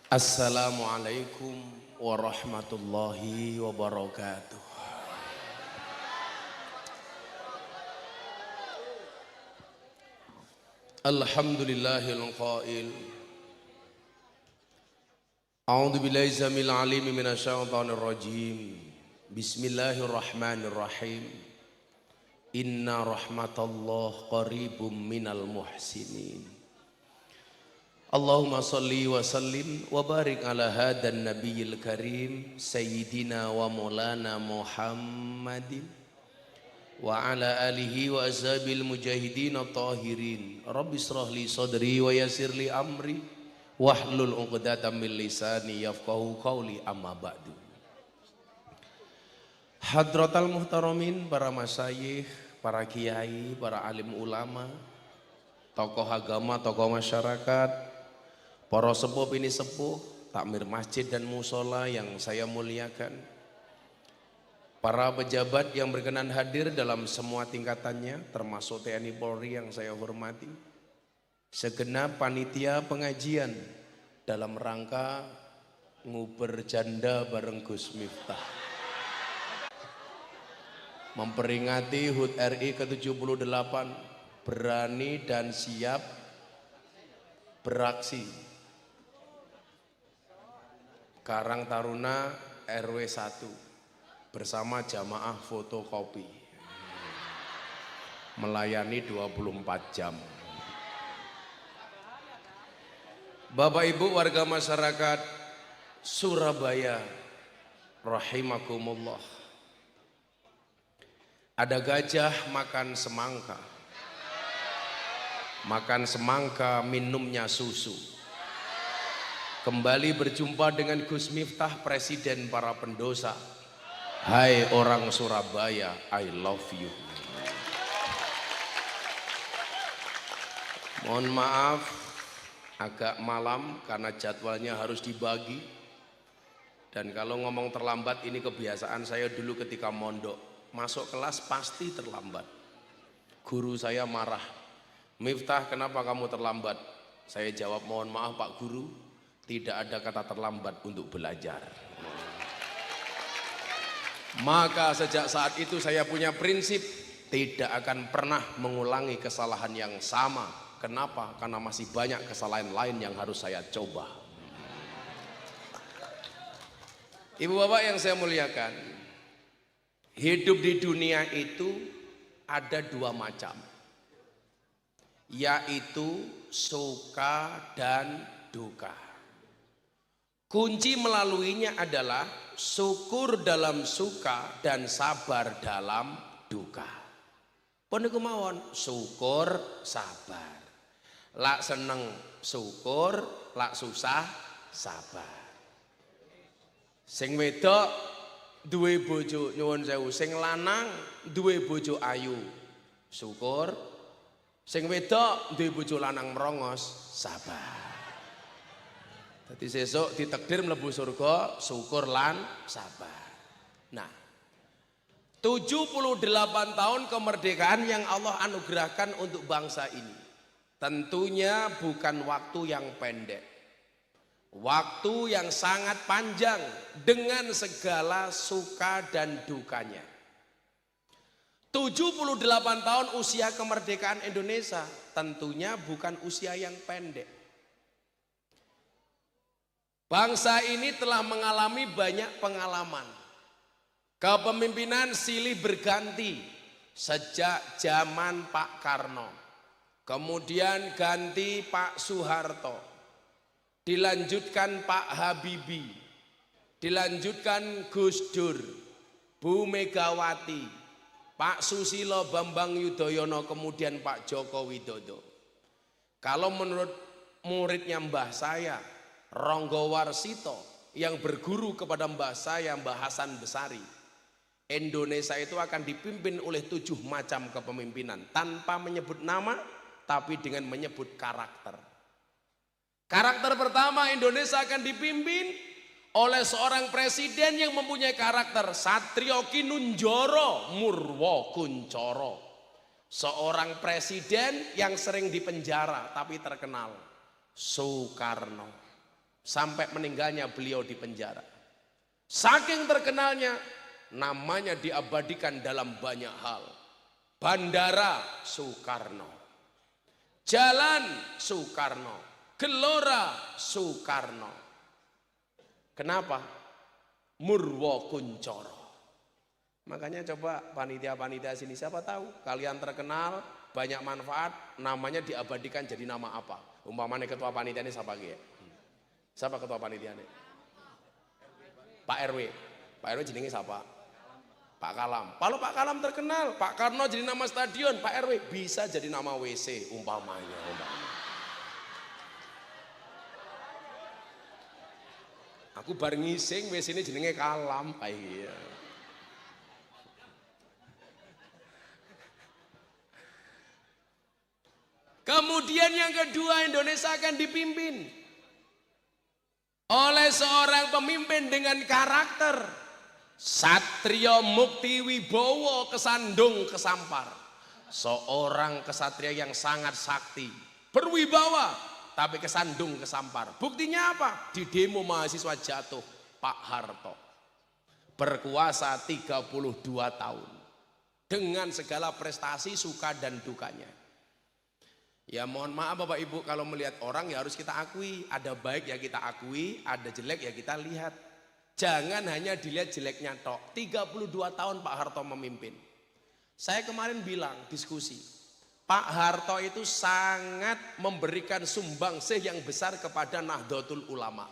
Assalamualaikum warahmatullahi wabarakatuh. Alhamdulillahil qail. A'udzu billahi samil alim minasyaitonir rajim. Bismillahirrahmanirrahim. Inna rahmatallahi qaribum minal muhsinin. Allahumma salli wa sallim wa barik ala hadan nabiyil karim sayyidina wa maulana Muhammadin wa ala alihi wa ashabil mujahidin tahirin. Rabbi shrah li sadri wa yassir li amri wahlul 'uqdatam min lisani yafqahu qawli, amma ba'du. Hadratal muhtaramin, para masyayikh, para kiai, para alim ulama, tokoh agama, tokoh masyarakat, para sepuh ini sepuh, takmir masjid dan musola yang saya muliakan, para pejabat yang berkenan hadir dalam semua tingkatannya, termasuk TNI Polri yang saya hormati, segenap panitia pengajian dalam rangka nguber janda bareng Gus Miftah, memperingati HUT RI ke-78, berani dan siap beraksi. Karang Taruna RW 1 bersama jamaah fotokopi melayani 24 jam. Bapak Ibu warga masyarakat Surabaya rahimakumullah, ada gajah makan semangka, makan semangka minumnya susu. Kembali berjumpa dengan Gus Miftah, presiden para pendosa. Hai orang Surabaya, I love you. Mohon maaf agak malam karena jadwalnya harus dibagi. Dan kalau ngomong terlambat ini kebiasaan saya dulu ketika mondok. Masuk kelas pasti terlambat. Guru saya marah, Miftah kenapa kamu terlambat? Saya jawab, mohon maaf Pak Guru, tidak ada kata terlambat untuk belajar. Maka sejak saat itu saya punya prinsip tidak akan pernah mengulangi kesalahan yang sama. Kenapa? Karena masih banyak kesalahan lain yang harus saya coba. Ibu bapak yang saya muliakan, hidup di dunia itu ada dua macam, yaitu suka dan duka. Kunci melaluinya adalah syukur dalam suka dan sabar dalam duka. Pun iku mawon, syukur sabar. Lak seneng syukur, lak susah sabar. Sing wedok duwe bojo nyuwun sewu, sing lanang duwe bojo ayu, syukur. Sing wedok duwe bojo lanang merongos, sabar. Jadi sesuk ditakdir mlebu surga, syukur lan sabar. Nah, 78 tahun kemerdekaan yang Allah anugerahkan untuk bangsa ini tentunya bukan waktu yang pendek, waktu yang sangat panjang dengan segala suka dan dukanya. 78 tahun usia kemerdekaan Indonesia tentunya bukan usia yang pendek. Bangsa ini telah mengalami banyak pengalaman. Kepemimpinan silih berganti sejak zaman Pak Karno. Kemudian ganti Pak Soeharto. Dilanjutkan Pak Habibie. Dilanjutkan Gus Dur, Bu Megawati, Pak Susilo Bambang Yudhoyono, kemudian Pak Joko Widodo. Kalau menurut muridnya mbah saya, Ronggo Warsito, yang berguru kepada mbah saya, Mbah Hasan Besari, Indonesia itu akan dipimpin oleh 7 macam kepemimpinan, tanpa menyebut nama tapi dengan menyebut karakter. Karakter pertama, Indonesia akan dipimpin oleh seorang presiden yang mempunyai karakter Satrio Kinunjoro Murwo Kuncoro. Seorang presiden yang sering dipenjara tapi terkenal, Soekarno. sampai meninggalnya beliau di penjara. Saking terkenalnya, namanya diabadikan dalam banyak hal. Bandara Soekarno, Jalan Soekarno, Gelora Soekarno. Kenapa? Murwo Kuncoro. Makanya coba panitia-panitia sini, siapa tahu kalian terkenal, banyak manfaat, namanya diabadikan jadi nama apa? Umpamanya ketua panitia ini siapa ya? Siapa ketua panitia ini? Pak RW. Pak RW jenenge siapa? Pak Kalam. Kalau Pak Kalam terkenal, Pak Karno jadi nama stadion, Pak RW bisa jadi nama WC umpamanya. Aku bareng ngising WC ini jenenge Kalam. Iya. Kemudian yang kedua, Indonesia akan dipimpin oleh seorang pemimpin dengan karakter. Satrio Mukti Wibowo Kesandung Kesampar. Seorang kesatria yang sangat sakti, berwibawa, tapi kesandung kesampar. Buktinya apa? Di demo mahasiswa jatuh Pak Harto. Berkuasa 32 tahun. Dengan segala prestasi, suka dan dukanya. Ya mohon maaf Bapak Ibu, kalau melihat orang ya harus kita akui. Ada baik ya kita akui, ada jelek ya kita lihat. Jangan hanya dilihat jeleknya tok. 32 tahun Pak Harto memimpin. Saya kemarin bilang diskusi, Pak Harto itu sangat memberikan sumbangsih yang besar kepada Nahdlatul Ulama.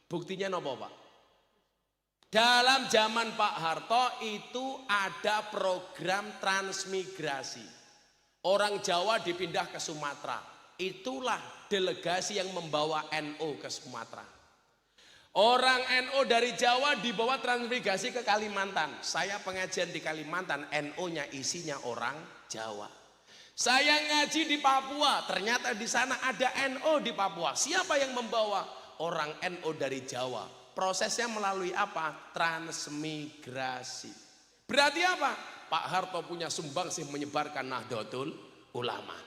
Buktinya nopo Pak? Dalam zaman Pak Harto itu ada program transmigrasi. Orang Jawa dipindah ke Sumatera. Itulah delegasi yang membawa NU ke Sumatera. Orang NU dari Jawa dibawa transmigrasi ke Kalimantan. Saya pengajian di Kalimantan, NU-nya isinya orang Jawa. Saya ngaji di Papua, ternyata di sana ada NU di Papua. Siapa yang membawa? Orang NU dari Jawa. Prosesnya melalui apa? Transmigrasi. Berarti apa? Pak Harto punya sumbangsih menyebarkan Nahdlatul Ulama.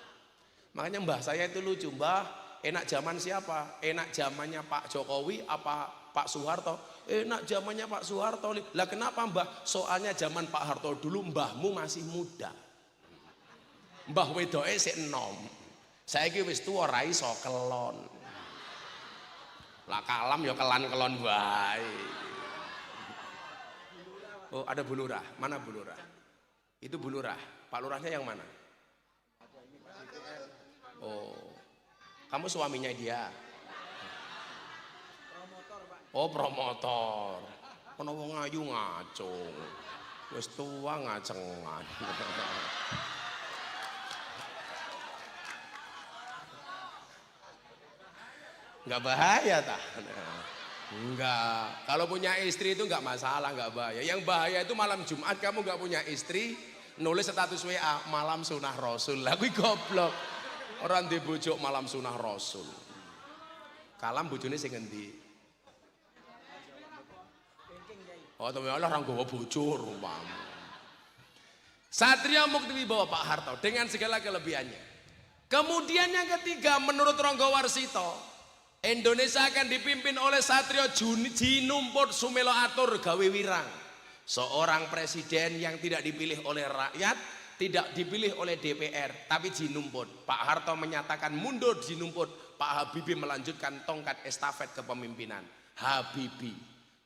Makanya mbah saya itu lucu, mbah enak zaman siapa? Enak zamannya Pak Jokowi apa Pak Soeharto? Enak zamannya Pak Soeharto. Lah kenapa mbah? Soalnya zaman Pak Harto dulu mbahmu masih muda. Mbah wedoke sik enom. Saiki wis tuwa ra iso kelon. Lah Kalam ya kelan-kelon wae. Oh, ada Bu Lurah. Mana Bu Lurah? Itu Bu Lurah. Pak Lurahnya yang mana? Oh. Kamu suaminya dia? Oh, promotor. Kono wong ayu ngacung. Wis tua ngacengan. Enggak bahaya tah? Enggak. Kalau punya istri itu enggak masalah, enggak bahaya. Yang bahaya itu malam Jumat kamu enggak punya istri, nulis status WA malam sunah Rasul. Lah kuwi goblok. Orang di bojo malam sunah Rasul. Kalam bojone sing ngendi? Oh, tapi Allah orang gowo bojo rupamu. Satrio Mukti Wibowo Pak Harto dengan segala kelebihannya. Kemudian yang ketiga, menurut Ronggo Warsito, Indonesia akan dipimpin oleh Satrio Jinumput Sumelo Atur Gawe Wirang. Seorang presiden yang tidak dipilih oleh rakyat, tidak dipilih oleh DPR, tapi Jinumput. Pak Harto menyatakan mundur Jinumput, Pak Habibie melanjutkan tongkat estafet kepemimpinan. Habibie.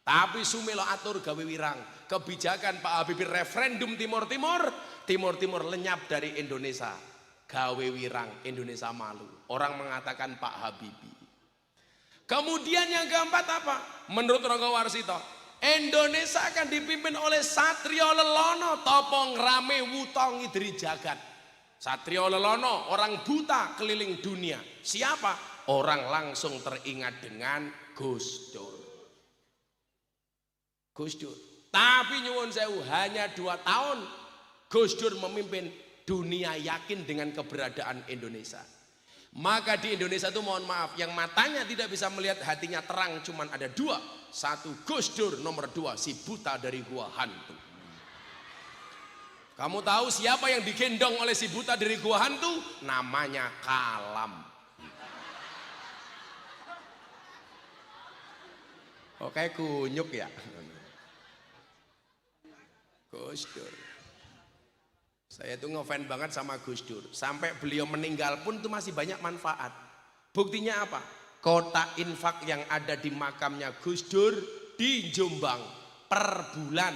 Tapi Sumelo Atur Gawe Wirang. Kebijakan Pak Habibie referendum Timur Timur lenyap dari Indonesia. Gawe Wirang, Indonesia malu. Orang mengatakan Pak Habibie. Kemudian yang keempat apa? Menurut Ronggo Warsito, Indonesia akan dipimpin oleh Satrio Lelono, Topong Rame Wutong Idri Jagat. Satrio Lelono, orang buta keliling dunia. Siapa? Orang langsung teringat dengan Gus Dur. Gus Dur. Tapi nyuwun sewu, hanya 2 tahun Gus Dur memimpin, dunia yakin dengan keberadaan Indonesia. Maka di Indonesia itu mohon maaf, yang matanya tidak bisa melihat hatinya terang cuman ada 2. 1 Gus Dur, nomor 2 si buta dari gua hantu. Kamu tahu siapa yang digendong oleh si buta dari gua hantu? Namanya Kalam. Oke kunyuk ya. Gus Dur. Saya tuh ngefans banget sama Gus Dur. Sampai beliau meninggal pun tuh masih banyak manfaat. Buktinya apa? Kotak infak yang ada di makamnya Gus Dur di Jombang per bulan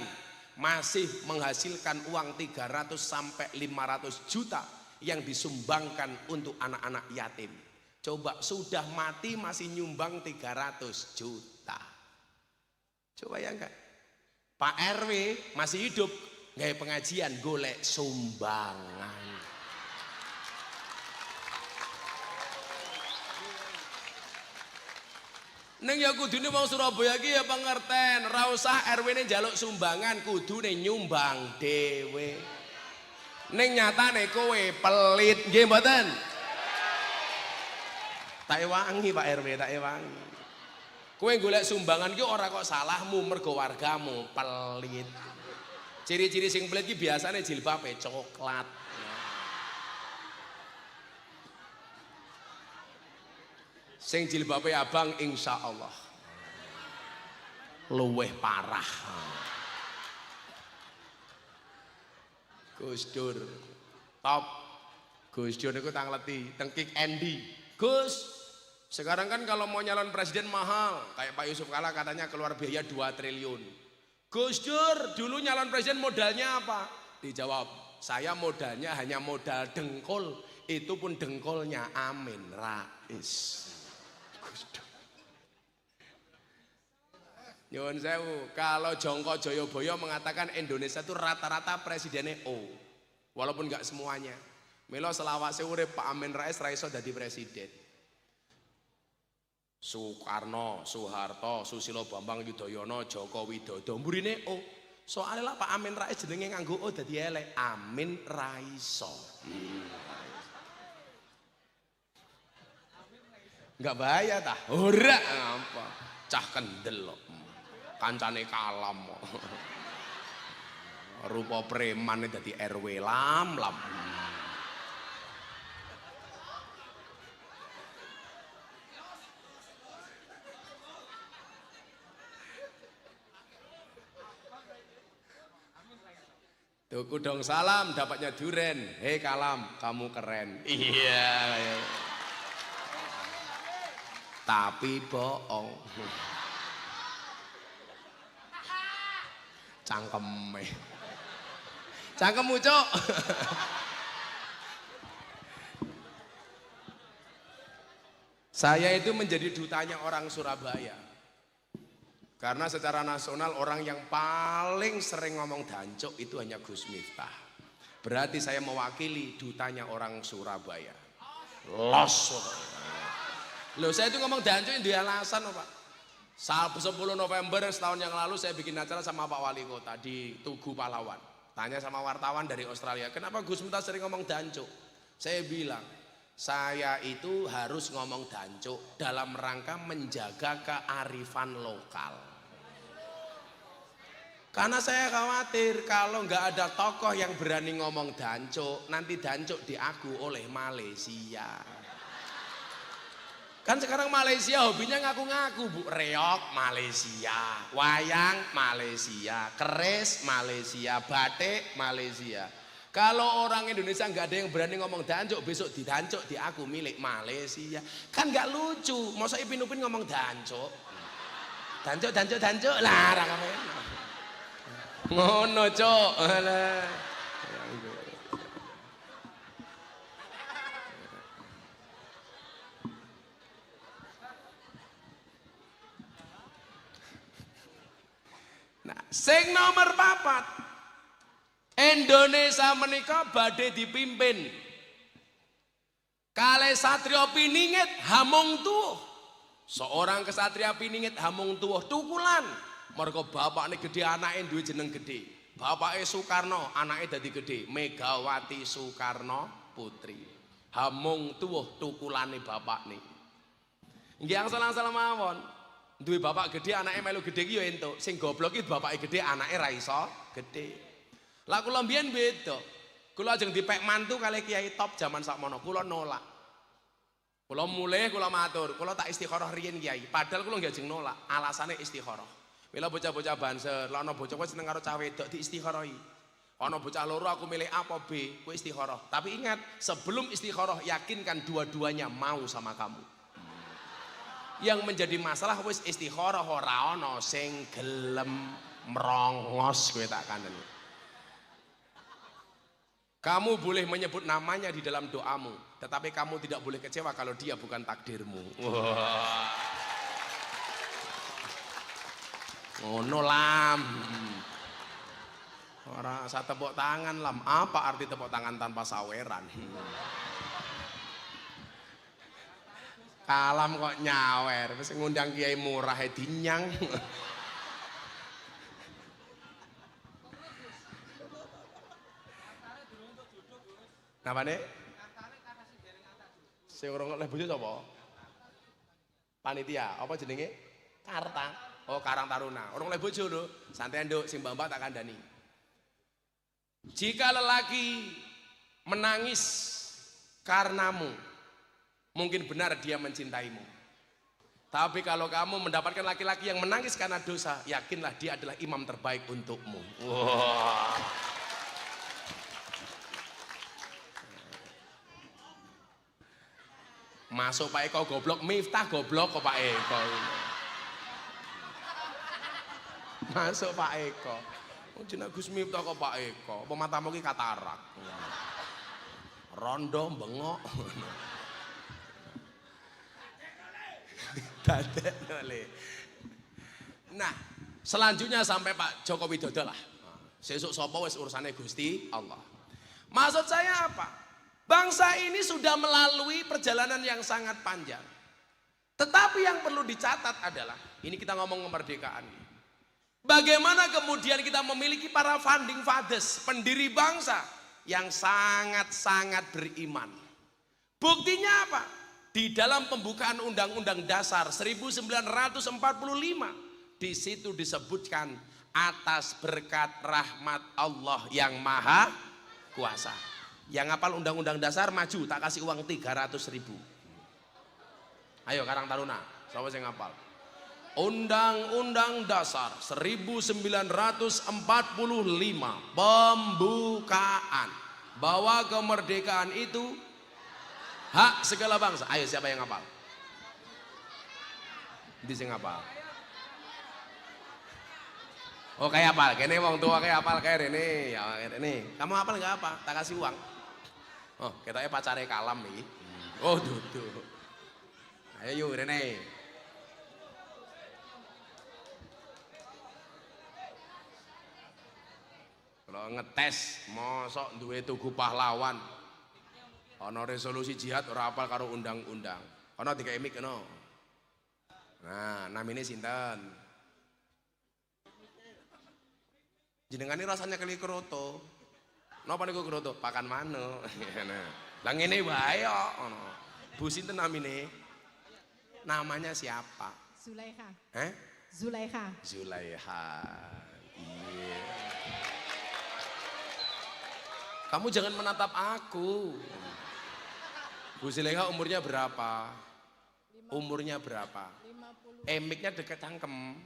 masih menghasilkan uang 300 sampai 500 juta yang disumbangkan untuk anak-anak yatim. Coba sudah mati masih nyumbang 300 juta. Coba ya enggak? Pak RW masih hidup, nggak pengajian golek sumbangan. Neng ya kudune wong Surabaya iki ya pengerten, ora usah RW-ne njaluk sumbangan, kudune nyumbang dhewe. Ning nyatane kowe pelit nggih mboten? Tak ewangi Pak RW, tak ewangi. Kowe golek sumbangan ki ora kok salahmu, mergo wargamu pelit. Ciri-ciri sing pelit ki biasane jilbabe coklat. Sing jilbabe abang insya Allah luweh parah. Gus Dur top. Gus Dur niku tangleti teng Kick Andy. Gus, sekarang kan kalau mau nyalon presiden mahal, kayak Pak Yusuf Kalla katanya keluar biaya 2 triliun. Gus Dur dulu nyalon presiden modalnya apa? Dijawab, saya modalnya hanya modal dengkul, itu pun dengkulnya Amin Rais. Nyuwun sewu, kalau Jongko Joyoboyo mengatakan Indonesia itu rata-rata presidennya O, walaupun nggak semuanya. Milo selawase urip Pak Amin Rais raiso dadi presiden. Soekarno, Soeharto, Susilo Bambang Yudhoyono, Joko Widodo, mburine O. Soalnya lah Pak Amin Rais jenenge nganggo O dadi elek, Amin Raiso. Nggak bahaya tah? Ora apa? Cah kendel loh. Kancane kalam kok. Rupa preman dadi RW lam. Tuku dong salam dapatnya duren. Hei kalam, kamu keren. Iya. Tapi bohong. Cangkeme. Cangkemmu, Cuk. Saya itu menjadi dutanya orang Surabaya. Karena secara nasional orang yang paling sering ngomong dancuk itu hanya Gus Miftah. Berarti saya mewakili dutanya orang Surabaya. Los. Loh, saya itu ngomong dancuk itu alasan, Pak. 10 November setahun yang lalu saya bikin acara sama Pak Wali Kota di Tugu Pahlawan. Tanya sama wartawan dari Australia, kenapa Gus Miftah sering ngomong dancuk? Saya bilang, saya itu harus ngomong dancuk dalam rangka menjaga kearifan lokal. Karena saya khawatir kalau nggak ada tokoh yang berani ngomong dancuk, nanti dancuk diaku oleh Malaysia. Kan sekarang Malaysia hobinya ngaku-ngaku, Bu. Reok Malaysia, wayang Malaysia, keris Malaysia, batik Malaysia. Kalau orang Indonesia nggak ada yang berani ngomong dancuk, besok didancuk diaku milik Malaysia. Kan nggak lucu. Masa Ipin Upin ngomong dancuk? Dancuk lah, rame. Ngono, Cuk. Nah, sing nomor 4, Indonesia menika badhe dipimpin kalih satria piningit hamung tuwuh. Seorang kesatria piningit hamung tuwuh tukulan. Mergo bapakne gedhe, anake duwe jeneng gedhe. Bapake Soekarno, anake dadi gedhe. Megawati Soekarno Putri. Hamung tuwuh tukulane bapakne. Nggih angsal-angsal mawon. Duwe bapak gede, anaknya melu gede ki yo entuk. Sing goblok ki bapake gede, anaknya ra iso gede. Lah kula mbiyen beda. Kula ajeng dipek mantu kali Kiai top zaman sakmono, kula nolak. Kula mulih kula matur, kula tak istikharah riyen Kiai. Padahal kula nggak jeng nolak, alasane istikharah. Mila bocah-bocah Banser, lha ana bocah kowe seneng karo cah wedok di istikharahi. Ana bocah loro aku milih A apa B, kowe istikharah. Tapi ingat, sebelum istikharah yakinkan dua-duanya mau sama kamu. Yang menjadi masalah wis istikharah ora ana sing gelem merongos kowe tak kandhani. Kamu boleh menyebut namanya di dalam doamu, tetapi kamu tidak boleh kecewa kalau dia bukan takdirmu. Wah. Ngono lam. Ora sa tepuk tangan lam. Apa arti tepuk tangan tanpa saweran? Kalam kok nyawer, wis ngundang kiai murah dinyang. Napane? Sing ora oleh bojo sapa? Panitia, apa jenenge? Karta. Oh, Karang Taruna. Orang oleh bojo lho. Santai nduk, sing mbak-mbak tak kandhani. Jika lelaki menangis karenamu, mungkin benar dia mencintaimu. Tapi kalau kamu mendapatkan laki-laki yang menangis karena dosa, yakinlah dia adalah imam terbaik untukmu. Wow. Masuk Pak Eko goblok, Miftah goblok kok Pak Eko. Masuk Pak Eko. Oh jeneng Gus Miftah kok Pak Eko. Apa matamu ki katarak. Rondo bengok. Dadek oleh. Nah, selanjutnya sampai Pak Joko Widodo lah. Sesuk sapa wis urusane Gusti Allah. Maksud saya apa? Bangsa ini sudah melalui perjalanan yang sangat panjang. Tetapi yang perlu dicatat adalah, ini kita ngomong kemerdekaan. Bagaimana kemudian kita memiliki para founding fathers, pendiri bangsa yang sangat-sangat beriman. Buktinya apa? Di dalam pembukaan Undang-Undang Dasar 1945, di situ disebutkan atas berkat rahmat Allah yang Maha Kuasa. Yang ngapal Undang-Undang Dasar maju, tak kasih uang 300.000. Ayo Karang Taruna, siapa yang ngapal? Undang-Undang Dasar 1945 pembukaan bahwa kemerdekaan itu hak segala bangsa. Ayo siapa yang ngapal? Di sing ngapal? Oh kayak apal, kene wong tua kayak apal kayak ini, ya ini. Kamu apal nggak apa? Tak kasih uang. Oh, ketoknya pacare Kalam nih. Oh, duduk. Ayo yuk Rene. Kalau ngetes, mosok duwe tugu pahlawan. Ono resolusi jihad ora apal karo undang-undang. Ono dikei mik kena. Nah, namine sinten? Jenengane rasanya kali kroto. Napa niku kroto? Pakan mano. Lah ngene wae kok ngono. Bu sinten namine? Namanya siapa? Zulaiha. Zulaiha. Zulaiha. Iya. Kamu jangan menatap aku. Bu Zulaiha umurnya berapa? Umurnya berapa? 50. Mic-nya dekat cangkem.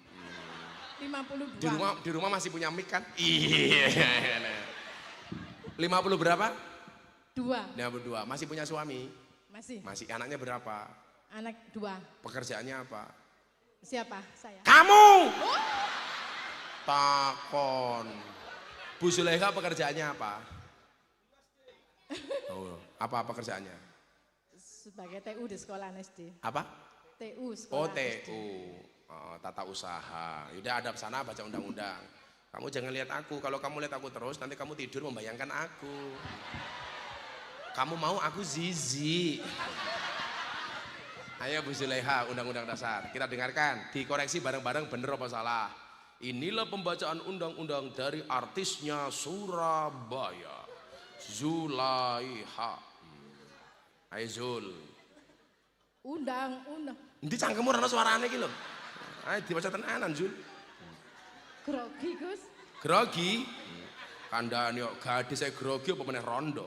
52. Di rumah masih punya mic kan? Iya. 50 berapa? 2. 52. Masih punya suami? Masih. Masih. Anaknya berapa? Anak 2. Pekerjaannya apa? Siapa? Saya. Kamu! Takon. Bu Zulaiha pekerjaannya apa? Oh, apa pekerjaannya? Sebagai TU di sekolah SD. Apa? TU sekolah. Oh, SD. TU. Oh, tata usaha. Yaudah adab sana baca undang-undang. Kamu jangan lihat aku. Kalau kamu lihat aku terus, nanti kamu tidur membayangkan aku. Kamu mau aku zizi. Ayo Bu Zulaiha, Undang-Undang Dasar. Kita dengarkan, dikoreksi bareng-bareng bener apa salah. Inilah pembacaan undang-undang dari artisnya Surabaya. Zulaiha. Ayo Zul. Undang-undang. Nanti cangkemmu rana suaranya gitu loh. Ayo dibaca tenanan Zul. Grogi Gus. Grogi. Kandhane kok gadis saya grogi apa meneh rondo.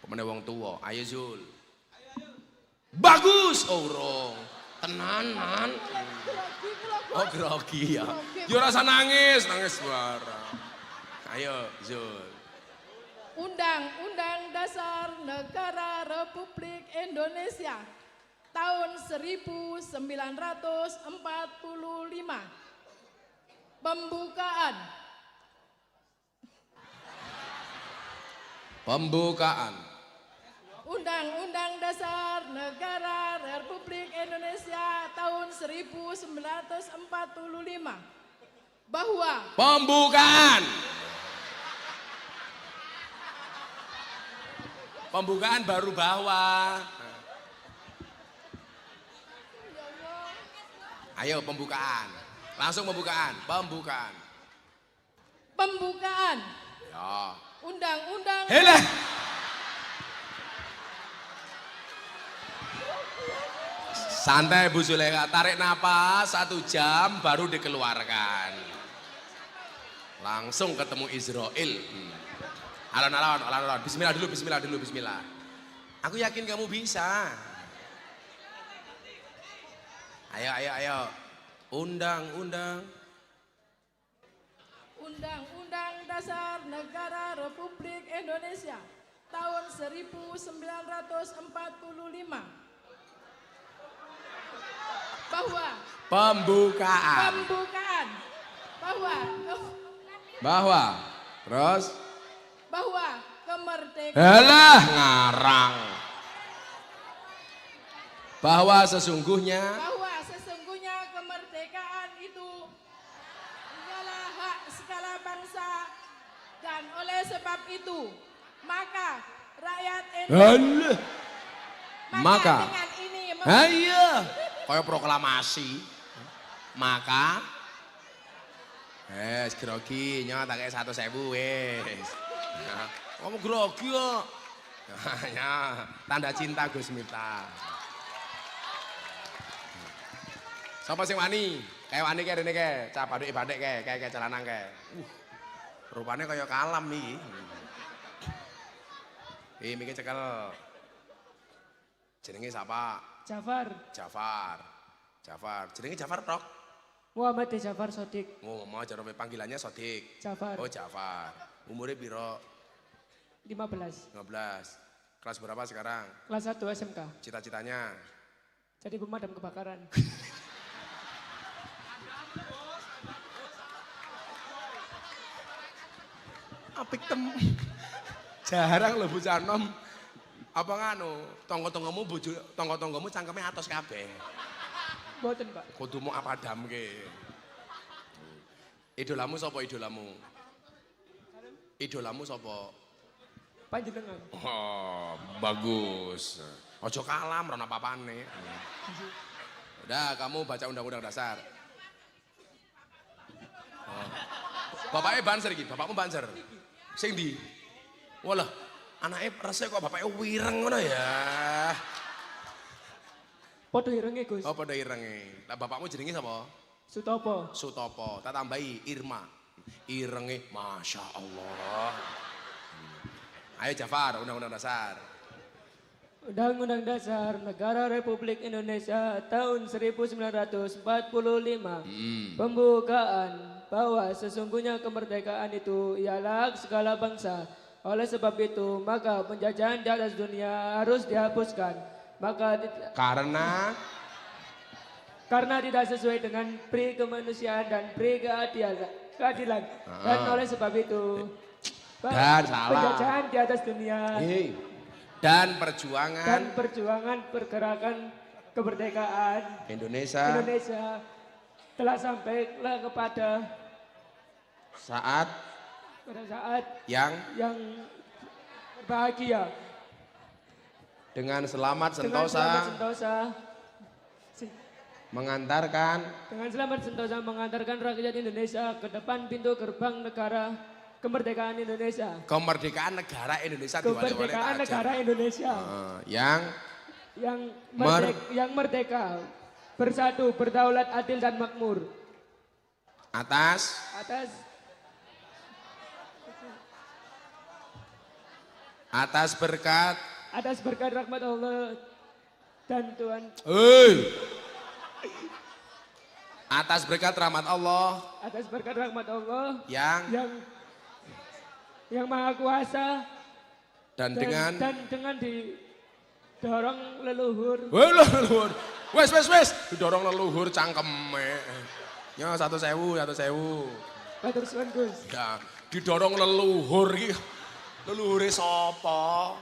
Apa meneh wong tua. Ayo Zul. Bagus. Oh, urung. Tenanan. Grogi kula, Gus. Oh, grogi ya. Grogi. Yo rasa nangis, nangis bareng. Ayo, Zul. Undang-Undang Dasar Negara Republik Indonesia tahun 1945. Pembukaan. Pembukaan. Undang-Undang Dasar Negara Republik Indonesia tahun 1945. Bahwa Pembukaan. Pembukaan baru bawah. Ayo pembukaan. Langsung pembukaan. Pembukaan. pembukaan Ya. Undang-Undang Helah. Santai Bu Zulekha, tarik napas 1 jam baru dikeluarkan. Langsung ketemu Israel. Alon. Bismillah dulu. Aku yakin kamu bisa. Ayo. Undang-undang Dasar Negara Republik Indonesia tahun 1945. Bahwa pembukaan. Terus bahwa kemerdekaan halah ngarang. Bahwa sesungguhnya kemerdekaan itu ialah hak segala bangsa, dan oleh sebab itu maka rakyat Indonesia Maka dengan ini ayo kaya proklamasi. Maka grogi nyotake 100.000 wis. Kamu grogi kok. Ya, tanda cinta Gus Miftah. Sapa sing wani? Kayak wani kayak rene kayak, cah baduk kayak celanang kayak. Rupane kaya kalam iki. Mikir cekel. Jenenge siapa? Jafar. Jenenge Jafar tok. Muhammad Jafar Sodik. Oh, mau cara panggilannya Sodik. Jafar. Oh, Jafar. Umurnya piro? 15. 15. Kelas berapa sekarang? Kelas 1 SMK. Cita-citanya? Jadi pemadam kebakaran. Apik jarang lho bocah nom. Apa nganu? Tonggo-tonggomu cangkeme atos kabeh. Mboten, Pak. Kudu mau apa damke. Idolamu sapa idolamu? Idolamu sapa? Panjenengan. Oh, bagus. Ojo kalam rono papane. Udah, kamu baca undang-undang dasar. Oh. Bapaknya banser iki, bapakmu banser. Sing ndi? Walah, anake resik kok bapaknya wireng ngono ya. Padha irenge, Gus. Oh, padha irenge. Lah bapakmu jenenge sapa? Sutopo. Sutopo. Tak tambahi Irma. Irenge Masya Allah. Ayo Jafar, undang-undang dasar. Undang-Undang Dasar Negara Republik Indonesia tahun 1945. Pembukaan bahwa sesungguhnya kemerdekaan itu ialah hak segala bangsa. Oleh sebab itu, maka penjajahan di atas dunia harus dihapuskan. Karena tidak sesuai dengan pri kemanusiaan dan pri keadilan. Dan oleh sebab itu, penjajahan di atas dunia dan perjuangan pergerakan kemerdekaan Indonesia telah sampailah pada saat yang bahagia dengan selamat sentosa mengantarkan rakyat Indonesia ke depan pintu gerbang negara kemerdekaan Indonesia. Kemerdekaan negara Indonesia diwali-wali Kemerdekaan negara Indonesia. Yang merdeka, bersatu, berdaulat, adil dan makmur. Atas berkat rahmat Allah dan Tuhan atas berkat rahmat Allah atas berkat rahmat Allah yang Maha Kuasa dan dengan didorong leluhur. leluhur. Wes didorong leluhur cangkeme. Ya 1.000. Matur suwun Gus. Ya, didorong leluhur iki. Leluhure sapa?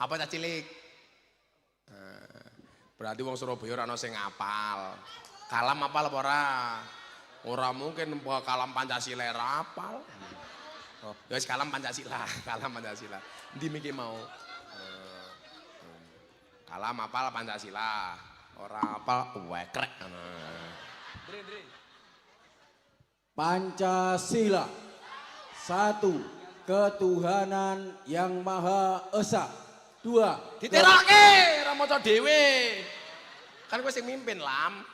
Apa cah cilik? Berarti wong Surabaya ora ana sing apal. Kalam apal apa ora? Ora mungkin kalam Pancasila ora apal. Oh, ya wis kalam Pancasila. Endi miki mau? Kalam apal Pancasila. Ora apal wekrek. Pancasila, satu, ketuhanan yang Maha Esa. Dua, Diterake, ora maca dhewe. Kan kowe sing mimpin, Lam.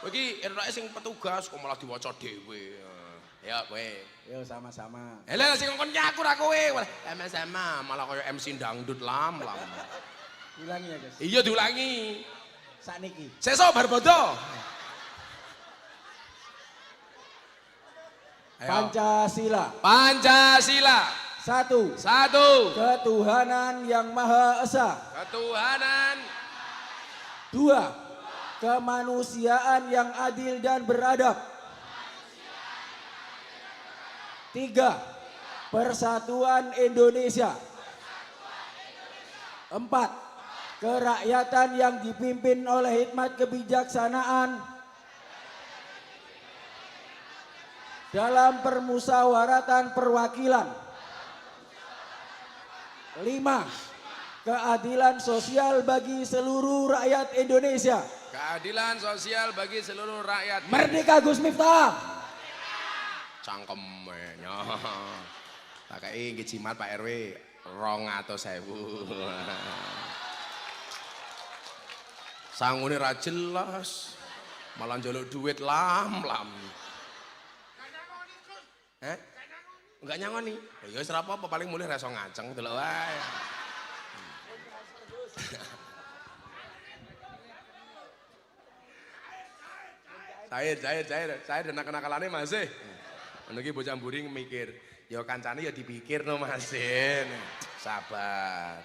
Kowe iki enake sing petugas kok malah diwaca dhewe. Ya kowe. Yo sama-sama. Lah sing ngkon nyaku ra kowe. Sama-sama malah kaya MC dangdut Lam. Ulangi ya guys. Iya diulangi. Sakniki. Sesuk bar bodo. Pancasila, satu, ketuhanan yang Maha Esa. Dua, kemanusiaan yang adil dan beradab. Tiga, persatuan Indonesia. Empat, kerakyatan yang dipimpin oleh hikmat kebijaksanaan dalam permusyawaratan perwakilan. 5. Keadilan sosial bagi seluruh rakyat Indonesia. Merdeka Gus Miftah. Cangkemnya. Pakai nggih jimat Pak RW 200.000. Sangune ra jelas. Malah njaluk duit lam. Enggak nyangoni. Ya wis ora apa-apa paling mulih ra iso ngaceng delok wae. Saya dan nakal-nakalane masih. Ngono iki bocah mburi mikir, ya kancane ya dipikir no Masin. Sabar.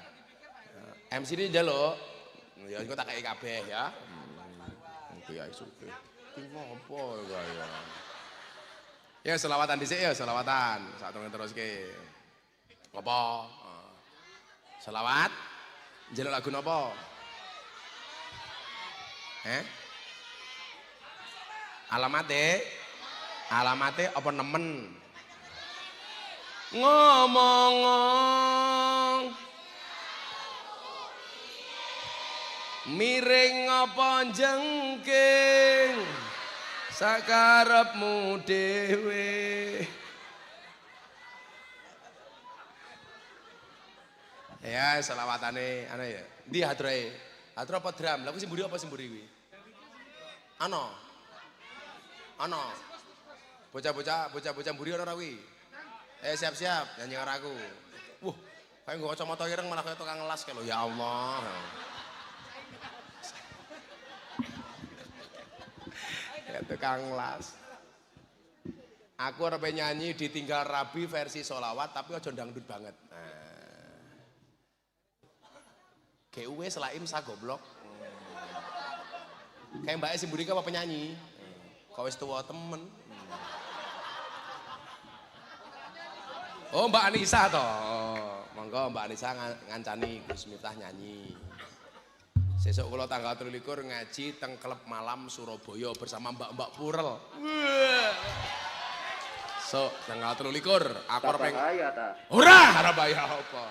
MC ini njaluk. Ya engko tak kei kabeh ya. Kiai sugih. Ki ngopo kaya. Ya selawatan dhisik ya, selawatan. Saatune teruske. Apa? Selawat. Njaluk lagu napa? Alamate apa nemen? Ngomong miring apa jengking sakarepmu dhewe. Ya selawatane ana ya. Ndi hadroe? Hadro apa drum? Lah kuwi sing mburi apa sing mburi kuwi? Ana. Bocah-bocah mburi ana ora kuwi? Siap-siap nyanyi karo aku. Wah, kayak nggo kacamata ireng malah kaya tukang ngelas kae lho. Ya Allah. Ya tukang ngelas. Aku arep nyanyi ditinggal Rabi versi solawat tapi aja dangdut banget. GUW selaim sa goblok. Kayak Mbak Esi Burika apa penyanyi? Kau wis tuwa temen. Oh Mbak Anissa toh. Monggo Mbak Anissa ngancani Gus Miftah nyanyi. Sesuk kula tanggal 23 ngaji teng klub malam Surabaya bersama Mbak Purel. So, tanggal 23 aku arep ora bahaya apa.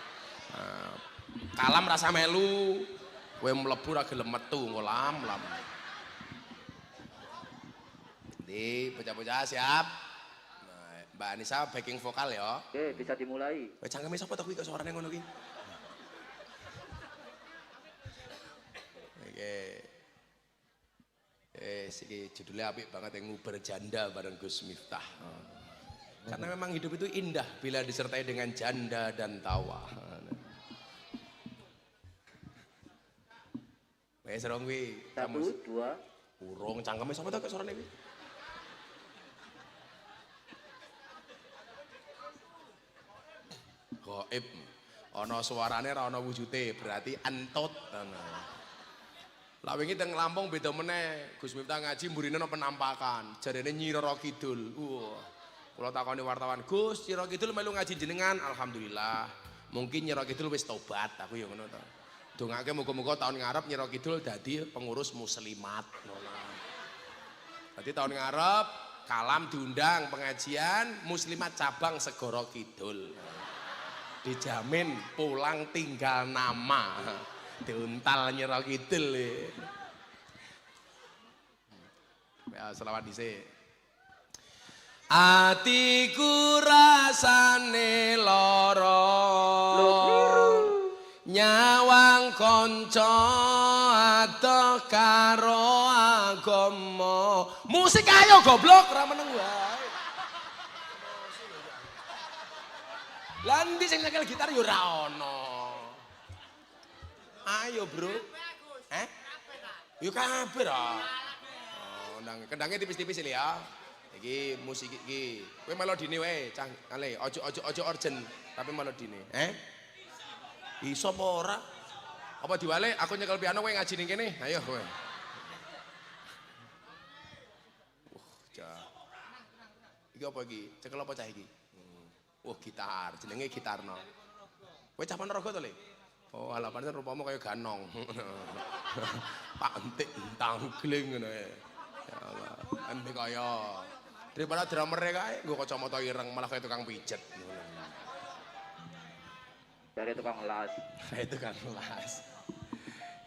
Kalam rasa melu, kowe mlebu ra gelem metu engko lam. Di bocah-bocah siap. Nah, Mbak Anissa backing vokal ya. Oke, bisa dimulai. Kowe cangkeme sapa to kuwi kok suarane ngono ki? Oke. Iki judulnya apik banget yang nguber janda bareng Gus Miftah. Karena memang hidup itu indah bila disertai dengan janda dan tawa. Wes rong kuwi. 1, 2. Urung cangkeme sapa to kok sorone kuwi? Gaib. Ana suarane ora ana wujude, berarti entut. Lah wingi teng Lampung beda meneh. Gus Miftah ngaji mburine ana penampakan. Jarene Nyi Roro Kidul. Kula takoni wartawan, "Gus, Nyi Roro Kidul melu ngaji jenengan?" Alhamdulillah. Mungkin Nyi Roro Kidul wis tobat, aku ya ngono to. Dongake muga-muga tahun ngarep Nyi Roro Kidul dadi pengurus muslimat. Dadi tahun ngarep Kalam diundang pengajian muslimat cabang Segoro Kidul. Dijamin pulang tinggal nama. Diuntal Nyi Roro Kidul. Ya, selawat dhisik. Atiku rasane lara nyawang kanca adoh karo agama. Musik ayo goblok ora meneng wae. Lah endi sing nyekel gitar ya ora ono. Ayo, Bro. Yo kabeh ra. Oh, kendangnya tipis-tipis ya. Iki musik iki. Kowe melodine wae, cah kale ojo urgent, tapi melodine. Iso apa ora? Apa diwale aku nyekel piano kowe ngaji ning kene? Ayo kowe. Iki apa iki? Cekel apa cah iki? Gitar, jenenge gitarno. Kowe cah Ponorogo to, Le? Oh, alah pancen rupamu kaya ganong. Pak entik tangling ngono ya. Ya Allah, entek kaya daripada drummer kae nggo kacamata ireng malah kayak tukang pijet. Dari tukang las. Kayak tukang las.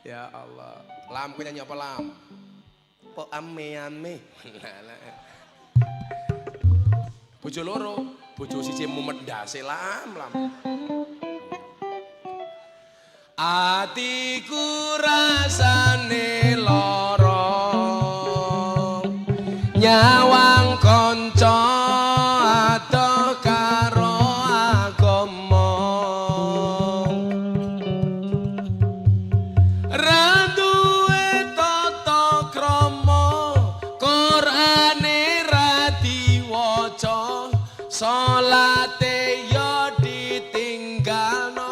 Ya Allah. Lam ku nyanyi apa Lam? Po ame-ame. Bojo loro, bojo siji mumet ndase Lam. Atiku rasane lara nyawang kanca adoh karo agama. Ra duwe tata krama, Qur'ane ra diwaca, salate ya ditinggalno.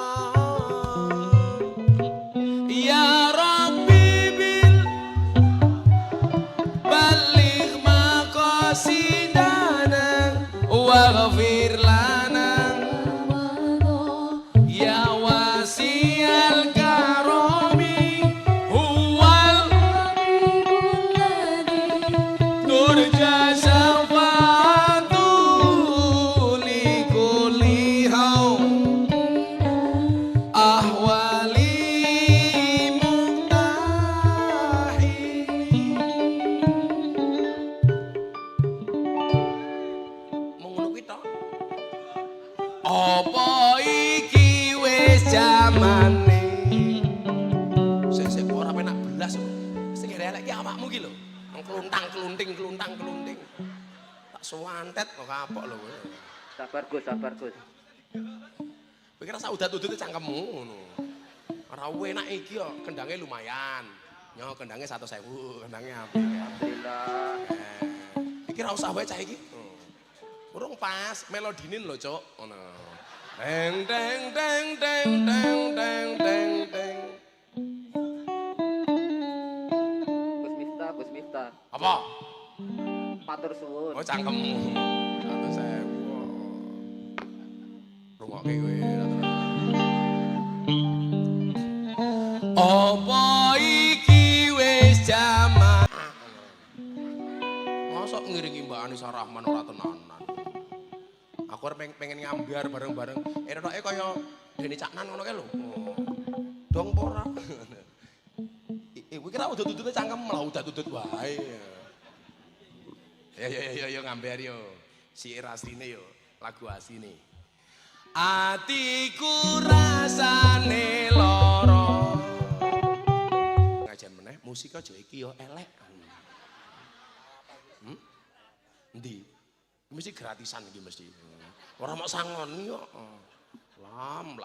Ya Rabbi bil balik maqasidana waghfir lana ya wasi'al karami huwal turja syafa'atu li kulli haum ahwali apa iki wis jamane sik ora penak belas sing elek iki awakmu iki lho kluntang-klunting tak suwantet kok kapok lho kowe. Sabar Gus. Kowe kira sak udat-udute cangkemmu ngono. Ora enak iki yo kendange lumayan. Nyo kendange 100.000, kendange apik. Alhamdulillah. Iki ora usah wae cah iki. Urung pas melodinin lho, Cuk. Ngono. Deng deng deng deng deng deng deng deng. Gus Miftah. Apa? Matur suwun. Oh cangkemmu. 100.000. Rungokke kowe. Apa iki wis jaman? Mosok ngiringi Mbak Anissa Rahman ora tenanan. Aku pengen ngambiar bareng-bareng. Retoke kaya Deni Caknan ngono kae lho. Dong ora. Kowe kira udut-udute cangkem lah udat-udut wae. Ya ngambiar yo. Si asline yo, lagu asline. Atiku rasane lara. Ngajan meneh musik aja iki yo elek. Endi? Mesti gratisan iki mesti. Ora mau sangon yo. Lam.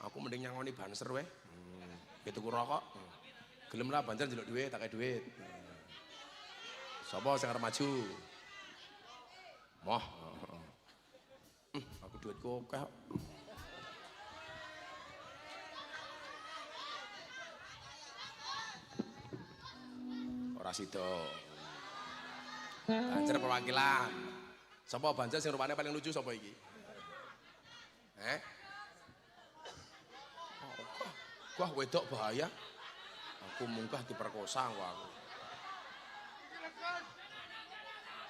Aku mending nyangoni banser weh. Gitu ku rokok. Gelem lah banser njaluk duit, tak kei duit. Sapa sing arep maju? Moh. Aku duitku akeh. Ora sida. Banser perwakilan. Sapa banser sing rupane paling lucu sapa iki? Wah wedok bahaya. Aku mungkah diperkosa kok aku.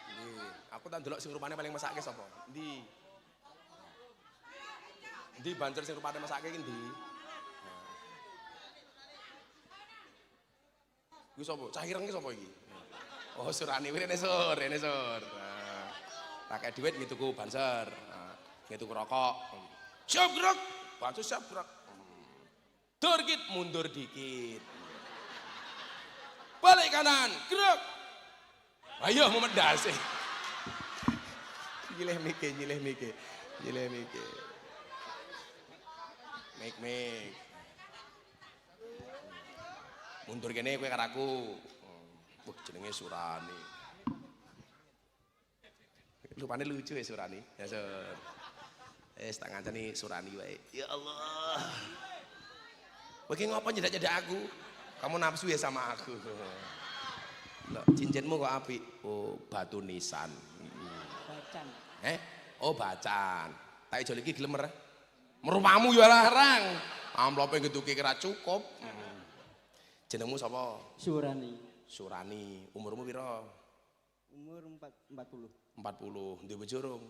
Ndi, aku tak ndelok sing rupane paling mesake sapa? Ndi? Ndi banser sing rupane mesake iki ndi? Kuwi sapa? Cah ireng iki sapa iki? Oh, Surani rene sur. Tak kei dhuwit nggih tuku banser. Nggih tuku rokok. Siap gerak. Banser siap gerak. Dikit mundur dikit. Balik kanan, gerak. Ayo memendase. Nyileh mike. Mik. Mundur kene kowe karo aku. Jenenge Surani. Rupane lucu ya Surani. Ya Sur. Tak ngancani Surani wae. Ya Allah. Kowe ki ngopo nyedak-nyedak aku? Kamu nafsu ya sama aku. Loh, cincinmu kok apik? Oh, batu nisan. Bacan. Oh, bacan. Tak ijo iki gelem ora? Merupamu ya larang. Amplope ngeduki kira cukup. Jenengmu sapa? Surani. Umurmu pira? Umur 40. 40. Duwe bojo rung?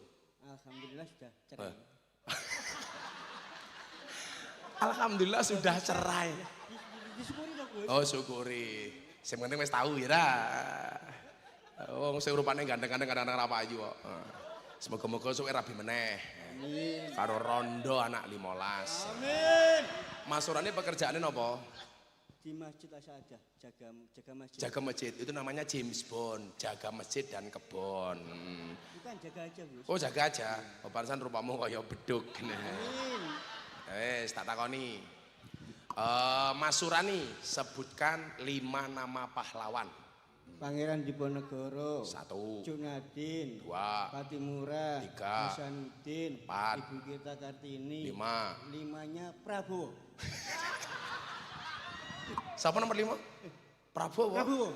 Alhamdulillah sudah cerai. Alhamdulillah sudah cerai. Disyukuri dong, Gus. Oh, syukuri. Sing penting wis tahu ya. Wong sing rupane gandeng-gandeng kadang-kadang ra payu kok. Semoga-moga suwe rabi meneh. Amin. Karo rondo anak 15. Amin. Mas Surani pekerjaannya apa? Di Masjid Asyadah, jaga masjid. Jaga masjid. Itu namanya James Bond, jaga masjid dan kebon. Bukan jaga aja, Gus. Oh, jaga aja. Oh, pantesan rupamu kaya beduk. Amin. Wes, tak takoni. Mas Surani, sebutkan 5 nama pahlawan. Pangeran Diponegoro. 1, Junadin. 2, Patimura. 3, Hasanuddin. 4, Ibu kita Kartini. 5. 5-nya Prabowo. Siapa nomor 5? Prabowo.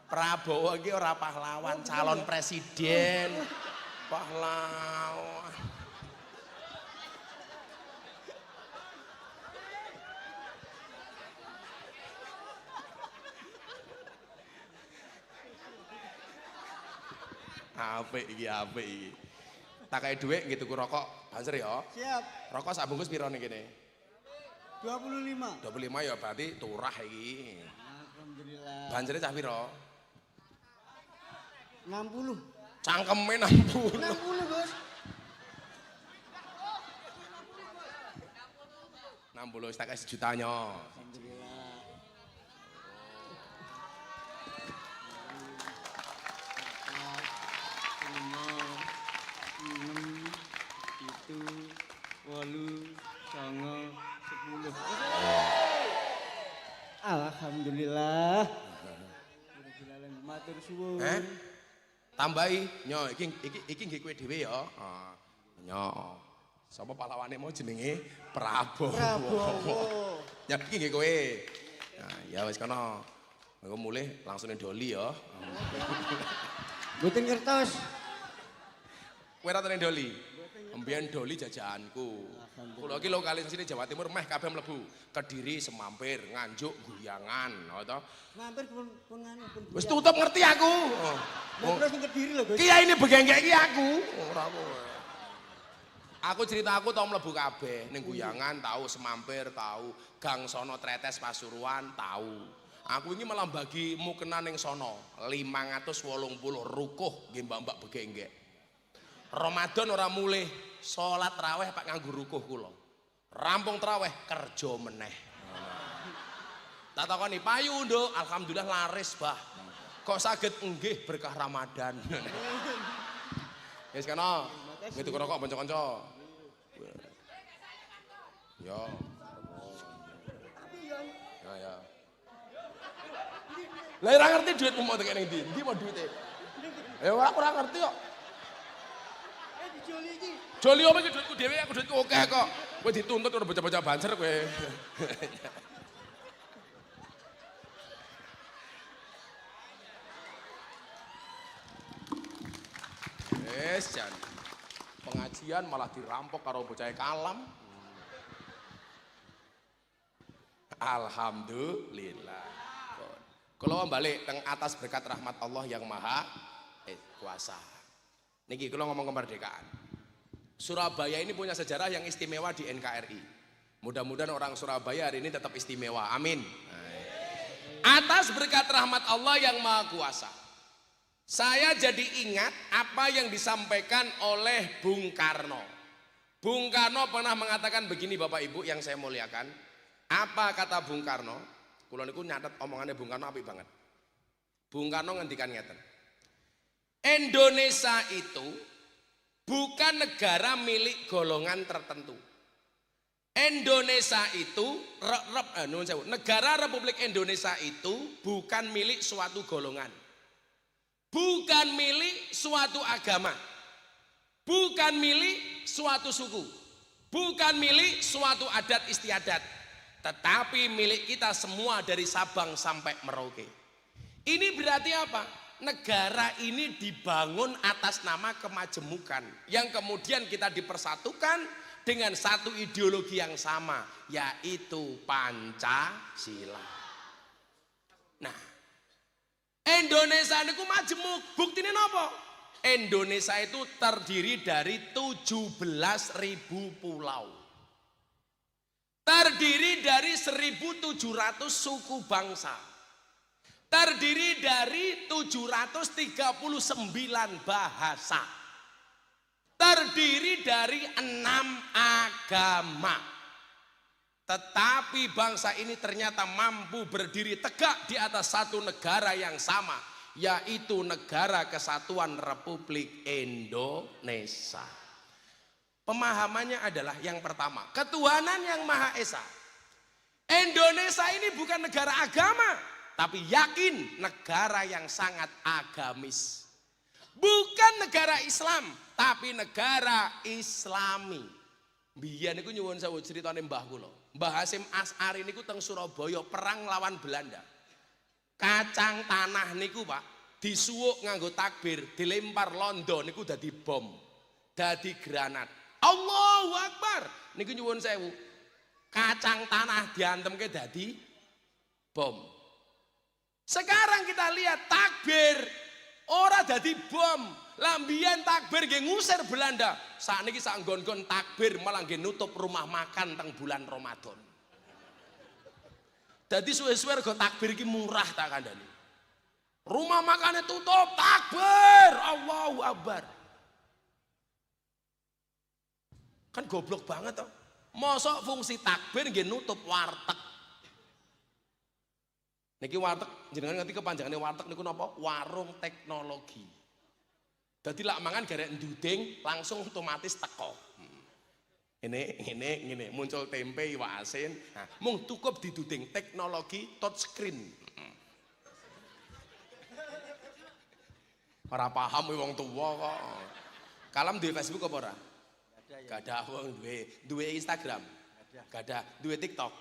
Prabowo iki ora pahlawan, calon presiden. Pahlawan. Apik iki. Tak kei dhuwit nggih tuku rokok, banser ya. Siap. Rokok sak bungkus pira ning kene? 25. 25 ya berarti turah iki. Alhamdulillah. Banjere cah pira? 60. Cangkeme 60. 60, Bos. 60 tak kasih jutanya. Alhamdulillah. Itu 8, 9, 10. Alhamdulillah. Matur suwun. Tambahi, nyo iki nggih kowe dhewe ya. Nyo. Sapa pahlawane mau jenenge Prabowo. Ya iki nggih kowe. Nah, ya wis kono. Engko mulih langsung ning Doli ya. Mboten ngertos. Kowe ra teng Doli. Mbiyen Doli jajahanku. Kula iki lokalisasine Jawa Timur meh kabeh mlebu. Kediri, Semampir, Nganjuk, Guyangan, to. Mampir pun pun. Wis tutup ngerti aku. Terus ning Kediri lho, Gus. Kiai ini begenggek iki aku. Ora kowe. Aku cerita aku tau mlebu kabeh ning Guyangan tahu, Semampir tahu, Gang Sono Tretes Pasuruan tahu. Aku ini malah bagi mukena ning sono 580 rukuh nggih mbak-mbak begenggek. Ramadan ora mulih salat raweh pak nganggo rukuh kula. Rampung traweh kerja meneh. Tak takoni payu nduk, alhamdulillah laris bah. Kok saged nggih berkah Ramadan. Wis kana. Ngitu rokok kanca-kanca. Yo. Ya. Lah ora ngerti duitmu mau tekan ning ndi? Ndi mau duite? Ya ora ngerti kok. Dijoli iki. Joli apa iki duitku dhewe, aku duitku akeh kok. Kowe dituntut karo bocah-bocah banser kowe. Jan. Pengajian malah dirampok karo bocah kalam. Alhamdulillah. Kalau balik teng atas berkat rahmat Allah yang maha kuasa. Niki kalau ngomong kemerdekaan. Surabaya ini punya sejarah yang istimewa di NKRI. Mudah-mudahan orang Surabaya hari ini tetap istimewa. Amin. Atas berkat rahmat Allah yang maha kuasa. Saya jadi ingat apa yang disampaikan oleh Bung Karno. Bung Karno pernah mengatakan begini Bapak Ibu yang saya muliakan. Apa kata Bung Karno? Kula niku nyatet omongannya Bung Karno apik banget. Bung Karno ngendikan ngeten. Indonesia itu bukan negara milik golongan tertentu. Indonesia itu negara Republik Indonesia itu bukan milik suatu golongan. Bukan milik suatu agama, bukan milik suatu suku, bukan milik suatu adat istiadat, tetapi milik kita semua dari Sabang sampai Merauke. Ini berarti apa? Negara ini dibangun atas nama kemajemukan yang kemudian kita dipersatukan dengan satu ideologi yang sama, yaitu Pancasila. Nah, Indonesia niku majemuk. Buktine napa? Indonesia itu terdiri dari 17.000 pulau. Terdiri dari 1.700 suku bangsa. Terdiri dari 739 bahasa. Terdiri dari 6 agama. Tetapi bangsa ini ternyata mampu berdiri tegak di atas satu negara yang sama, yaitu Negara Kesatuan Republik Indonesia. Pemahamannya adalah yang pertama, ketuhanan yang Maha Esa. Indonesia ini bukan negara agama, tapi yakin negara yang sangat agamis. Bukan negara Islam, tapi negara Islami. Biyen niku nyuwun sewu critane mbah kula. Mbah Hasyim Asy'ari niku teng Surabaya perang lawan Belanda. Kacang tanah niku Pak disuwuk nganggo takbir, dilempar londo niku dadi bom, dadi granat. Allahu Akbar. Niku nyuwun sewu. Kacang tanah diantemke dadi bom. Sekarang kita lihat takbir ora dadi bom. Lambian takbir nggih ngusir Belanda. Sakniki sak nggon-nggon takbir malah nggih nutup rumah makan teng bulan Ramadan. Dadi suwe-suwe rego takbir iki murah tak kandhani. Rumah makannya tutup, takbir, Allahu Akbar. Kan goblok banget toh. Mosok fungsi takbir nggih nutup warteg. Niki warteg jenengan ngerti kepanjangannya warteg niku napa? Warung teknologi. Dadi lak mangan garek nduding langsung otomatis teko. Ini muncul tempe iwak asin. Nah, mung cukup diduding teknologi touchscreen. Ora paham wong tuwa kok. Kalam duwe Facebook apa ora? Gak ada wong duwe Instagram. Gak ada duwe TikTok.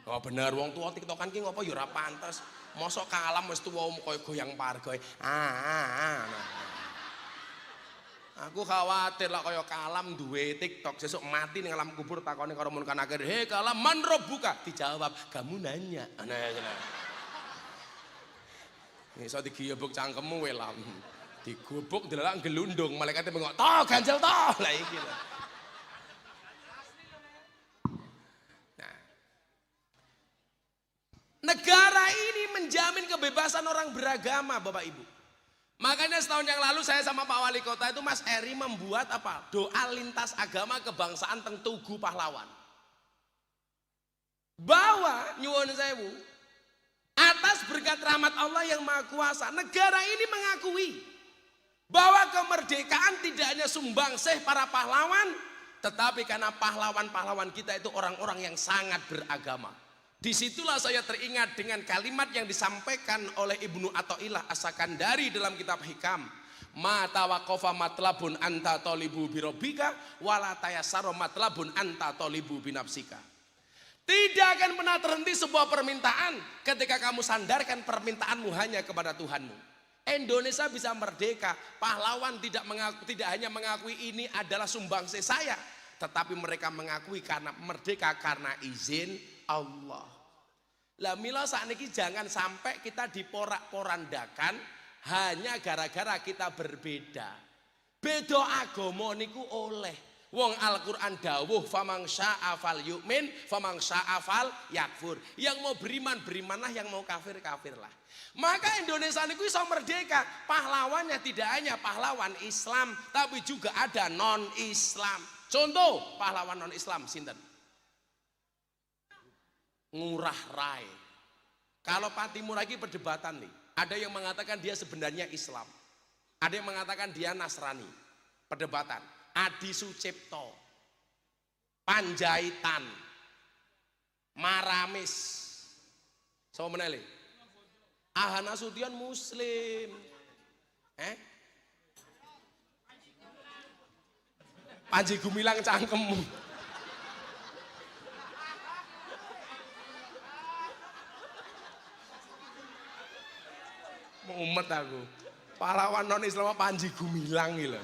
Oh bener wong tuwa TikTokan ki ngopo ya ora pantes. Mosok kalam wis tuwa koyo goyang pargoe. Aku khawatir lah kaya kalam duwe TikTok sesuk mati ning alam kubur takone karo Munkar Nakir, "Hei kalam, man rabbuka?" Dijawab, "Kamu nanya." Iso digiyebuk cangkemmu welam. Digubuk delok gelundung, malaikate bengok, "Toh, ganjel toh." Lah iki lho. Nah. Negara ini menjamin kebebasan orang beragama, Bapak Ibu. Makanya setahun yang lalu saya sama Pak Wali Kota itu Mas Eri membuat apa? Doa lintas agama kebangsaan teng Tugu Pahlawan. Bahwa nyuwun sewu, Atas berkat rahmat Allah yang Maha Kuasa, negara ini mengakui bahwa kemerdekaan tidak hanya sumbangsih para pahlawan, tetapi karena pahlawan-pahlawan kita itu orang-orang yang sangat beragama. Disitulah saya teringat dengan kalimat yang disampaikan oleh Ibnu Athaillah As-Sakandari dalam kitab Hikam. Ma tawaqafa matlabun anta tolibu birobika wala tayassara matlabun anta tolibu binafsika. Tidak akan pernah terhenti sebuah permintaan ketika kamu sandarkan permintaanmu hanya kepada Tuhanmu. Indonesia bisa merdeka, pahlawan tidak hanya mengakui ini adalah sumbangsih saya, tetapi mereka mengakui karena merdeka karena izin Allah. Lah mila sakniki jangan sampai kita diporak-porandakan hanya gara-gara kita berbeda. Beda agama niku oleh. Wong Al-Quran dawuh famang sya'a fal yu'min famang sya'a fal yakfur. Yang mau beriman berimanlah, yang mau kafir kafirlah. Maka Indonesia niku iso merdeka. Pahlawannya tidak hanya pahlawan Islam, tapi juga ada non-Islam. Contoh pahlawan non-Islam sinten? Ngurah Rai. Kalau Patimura lagi perdebatan nih. Ada yang mengatakan dia sebenarnya Islam. Ada yang mengatakan dia Nasrani. Perdebatan. Adi Sucipto, Panjaitan, Maramis, sama menele, Ahana Sution Muslim, Panji Gumilang cangkemmu, mumet aku, pahlawan non Islam Panji Gumilang gitu.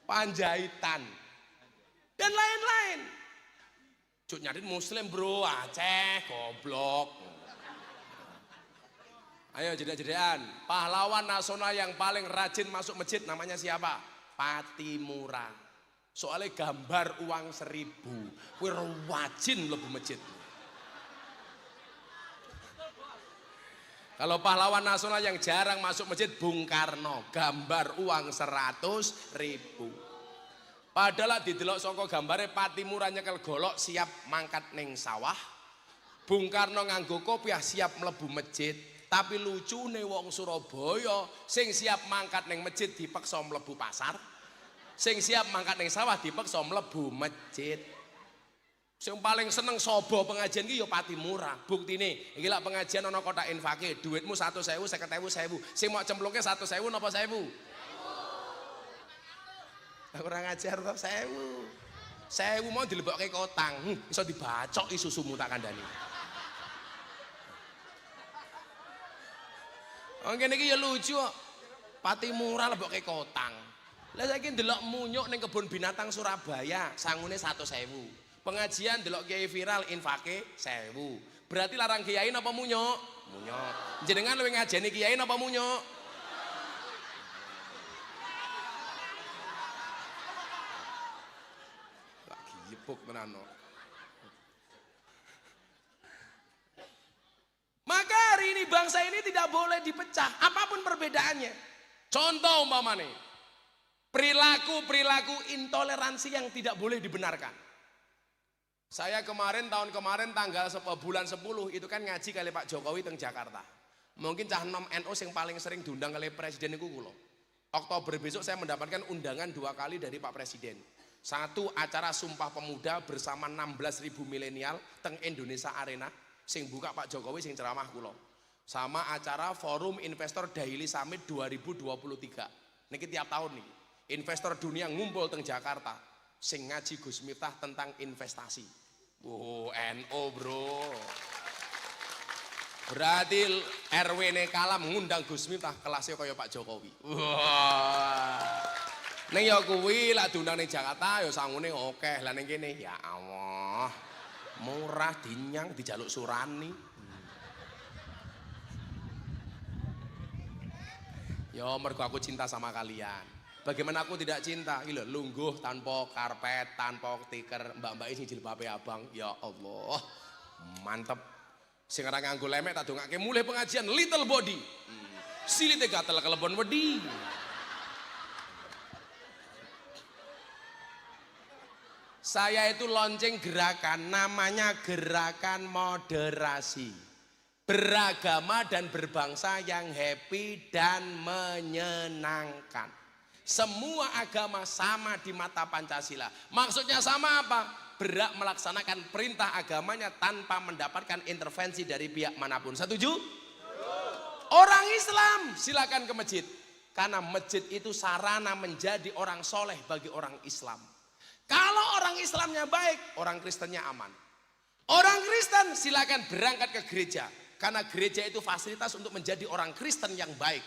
Panjaitan dan lain-lain. Cuk nyadin Muslim bro, Aceh, goblok. Ayo jeda-jedaan. Pahlawan nasional yang paling rajin masuk masjid namanya siapa? Patimura. Soalnya gambar uang 1000. Kuwi rajin mlebu masjid. Kalau pahlawan nasional yang jarang masuk masjid, Bung Karno, gambar uang 100.000. Padahal didelok saka gambare Patimura nyekel golok siap mangkat ning sawah. Bung Karno nganggo kopiah siap mlebu masjid. Tapi lucune wong Surabaya sing siap mangkat ning masjid dipaksa mlebu pasar. Sing siap mangkat ning sawah dipaksa mlebu masjid. Sing paling seneng sobo pengajian ki ya Patimura. Buktine iki lak pengajian ana kotak infake, duitmu 100.000, 50.000, 1.000. Sing mau cemplungke 100.000 napa 1.000? 1.000. Kurang ajar to 1.000. 1.000 mau dilebokke kotang. Iso dibacoki susumu tak kandhani. Ngene iki ya lucu kok. Patimura lebokke kotang. Lah saiki ndelok munyuk ning kebun binatang Surabaya, sangune 100.000. Pengajian delok kiai viral infake 1.000. Berarti larang kiai napa munyuk? Munyuk. Jenengan luwih ngajeni kiai napa munyuk? Lagi yepuk tenan no. Maka hari ini bangsa ini tidak boleh dipecah apapun perbedaannya. Contoh umpamane perilaku intoleransi yang tidak boleh dibenarkan. Saya tahun kemarin tanggal bulan 10 itu kan ngaji kali Pak Jokowi teng Jakarta. Mungkin cah nom NU yang paling sering diundang kali presiden itu kulo. Oktober besok saya mendapatkan undangan 2 kali dari Pak Presiden. Satu acara Sumpah Pemuda bersama 16.000 milenial teng Indonesia Arena sing buka Pak Jokowi sing ceramah kulo. Sama acara Forum Investor Daily Summit 2023. Niki tiap tahun nih. Investor dunia ngumpul teng Jakarta. Sing ngaji Gus Miftah tentang investasi. Oh, NO bro. Berarti RW ne kalah mengundang Gus Miftah kelasnya kaya Pak Jokowi. Wah. Ning ya kuwi lak diundang ning Jakarta ya sangune akeh. Lah ning kene ya Allah. Murah dinyang dijaluk surani. Ya mergo aku cinta sama kalian. Bagaimana aku tidak cinta? Gila, lungguh tanpa karpet, tanpa stiker, mbak-mbak ini jilbabe abang. Ya Allah, mantep. Sing ora nganggo lemek tak dongake mulai pengajian little body. Silite gatel kelebon wedi. Saya itu launching gerakan namanya gerakan moderasi. Beragama dan berbangsa yang happy dan menyenangkan. Semua agama sama di mata Pancasila. Maksudnya sama apa? Berhak melaksanakan perintah agamanya tanpa mendapatkan intervensi dari pihak manapun. Setuju? Orang Islam silakan ke masjid. Karena masjid itu sarana menjadi orang soleh bagi orang Islam. Kalau orang Islamnya baik, orang Kristennya aman. Orang Kristen silakan berangkat ke gereja. Karena gereja itu fasilitas untuk menjadi orang Kristen yang baik.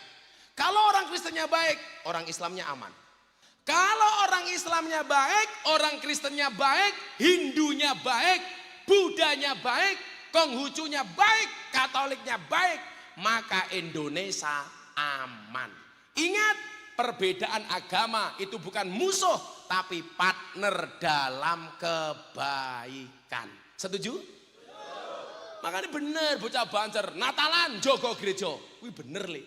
Kalau orang Kristennya baik, orang Islamnya aman. Kalau orang Islamnya baik, orang Kristennya baik, Hindunya baik, Budanya baik, Konghucunya baik, Katoliknya baik, maka Indonesia aman. Ingat, perbedaan agama itu bukan musuh, tapi partner dalam kebaikan. Setuju? Makanya bener bocah Banjar, Natalan jogo gereja. Wih bener li.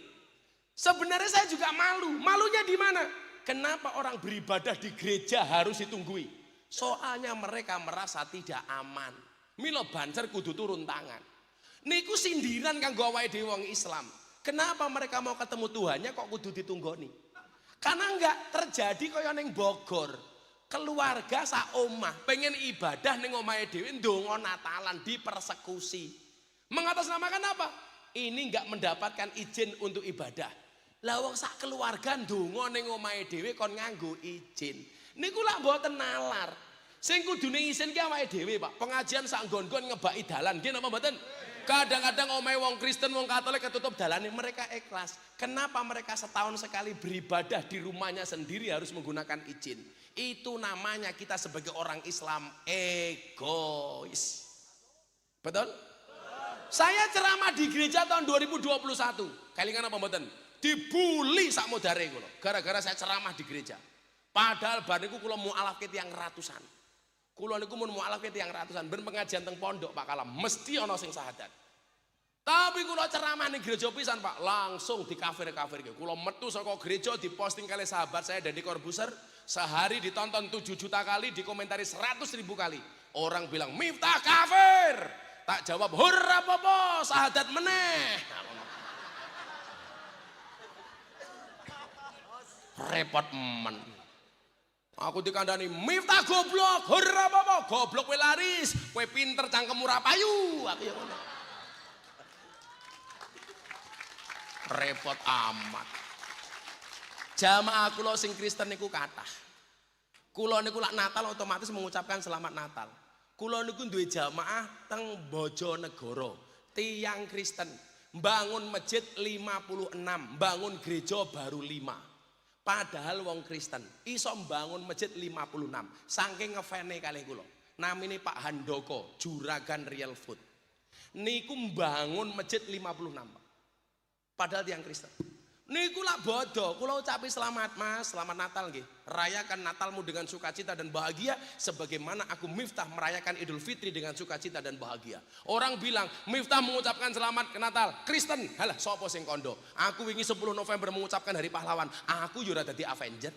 Sebenarnya saya juga malu. Malunya di mana? Kenapa orang beribadah di gereja harus ditunggui? Soalnya mereka merasa tidak aman. Milo Banjar kudu turun tangan. Niku sindiran kanggo awake dhewe wong Islam. Kenapa mereka mau ketemu Tuhannya kok kudu ditunggoni? Karena enggak terjadi kaya ning Bogor. Keluarga sak omah pengen ibadah ning omahe dhewe ndonga Natalan dipersekusi. Mengatasnamakan apa? Ini enggak mendapatkan izin untuk ibadah. Lah wong sak keluarga ndonga ning omahe dhewe kon nganggo izin. Niku lak mboten nalar. Sing kudune izin ki awake dhewe, Pak. Pengajian sak nggon-nggon ngebaki dalan, nggih napa mboten? Kadang-kadang omahe wong Kristen, wong Katolik ketutup dalane, mereka ikhlas. Kenapa mereka setahun sekali beribadah di rumahnya sendiri harus menggunakan izin? Itu namanya kita sebagai orang Islam egois. Betul? Saya ceramah di gereja tahun 2021. Kelingan apa mboten? Dibully sak modare kula. Gara-gara saya ceramah di gereja. Padahal bar niku kula mualaf ke tiyang ratusan. Kula niku mun mualaf ke tiyang ratusan, ben pengajian teng pondok Pak Kalam mesti ana sing syahadat. Tapi kula ceramah ning gereja pisan Pak, langsung di kafir-kafir. Kula metu saka gereja diposting kali sahabat saya Deddy Corbuzier, sehari ditonton 7 juta kali, dikomentari 100.000 kali. Orang bilang Miftah kafir. Tak jawab hurra popo, syahadat meneh. Repot men. Aku dikandani Miftah goblok, hurra popo, goblok kowe laris, kowe pinter cangkemmu ora payu. Aku ya ngono. Repot amat. Jamaah kula sing Kristen niku kathah. Kula niku lak Natal otomatis mengucapkan selamat Natal. Kula niku duwe jamaah teng Bojonegoro, tiyang Kristen. Bangun masjid 56, bangun gereja baru 5. Padahal wong Kristen iso bangun masjid 56. Saking ngefene kalih kula. Namine Pak Handoko, Juragan Real Food. Niku bangun masjid 56, Pak. Padahal tiyang Kristen. Niku lak bodoh, kula ucapi selamat Mas, selamat Natal nggih. Rayakan Natalmu dengan sukacita dan bahagia sebagaimana aku Miftah merayakan Idul Fitri dengan sukacita dan bahagia. Orang bilang, Miftah mengucapkan selamat ke Natal, Kristen. Halah, sapa sing kondo? Aku wingi 10 November mengucapkan Hari Pahlawan. Aku yo ora dadi Avenger.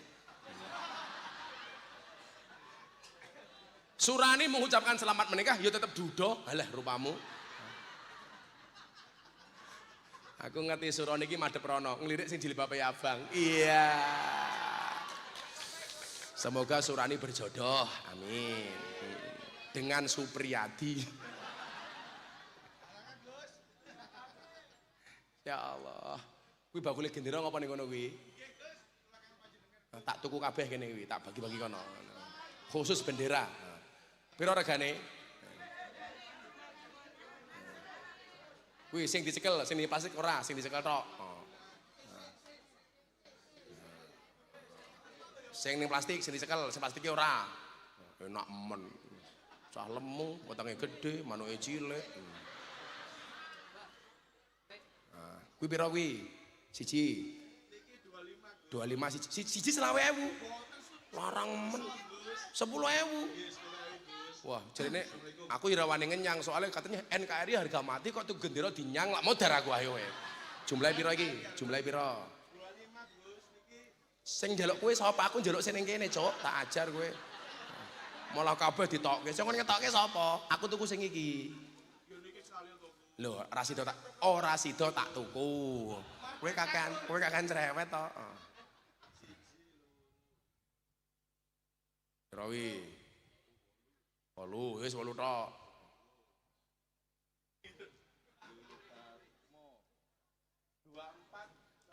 Surani mengucapkan selamat menikah, yo tetep dudo. Halah, rupamu. Aku ngerti Surani iki madhep rono, ngelirik sing jilbabe abang. Iya. Semoga Surani berjodoh, amin. Dengan Supriyadi. Ya Allah. Kuwi bakule gendera ngapa ning ngono kuwi? Tak tuku kabeh kene kuwi, tak bagi-bagi kono. Khusus bendera. Piro regane? Wih, sing dicekel, sing di plastik ora, sing dicekel tok. Oh. Sing ning plastik, sing dicekel, sing plastiknya ora. Enak men. Cah lemu, wetenge gede, manuke cilik. Nah, kuwi pira kuwi? Siji. 25 siji 20.000. Larang men. 10.000. Wah, jarine aku ora wani ngenyang soalnya katanya NKRI harga mati kok tuh gendera dinyang lak modar aku ayo. Jumlahe pira iki? Jumlahe pira? 25 Gus niki. Sing njaluk kowe sapa? Aku njaluk sing ning kene, Cuk. Tak ajar kowe. Malah kabeh ditokke. Sing ngetokke sapa? Aku tuku sing iki. Lho, ora sida tak tuku. Kowe kakean cerewet to. Rawi. 8 wis 8 tok.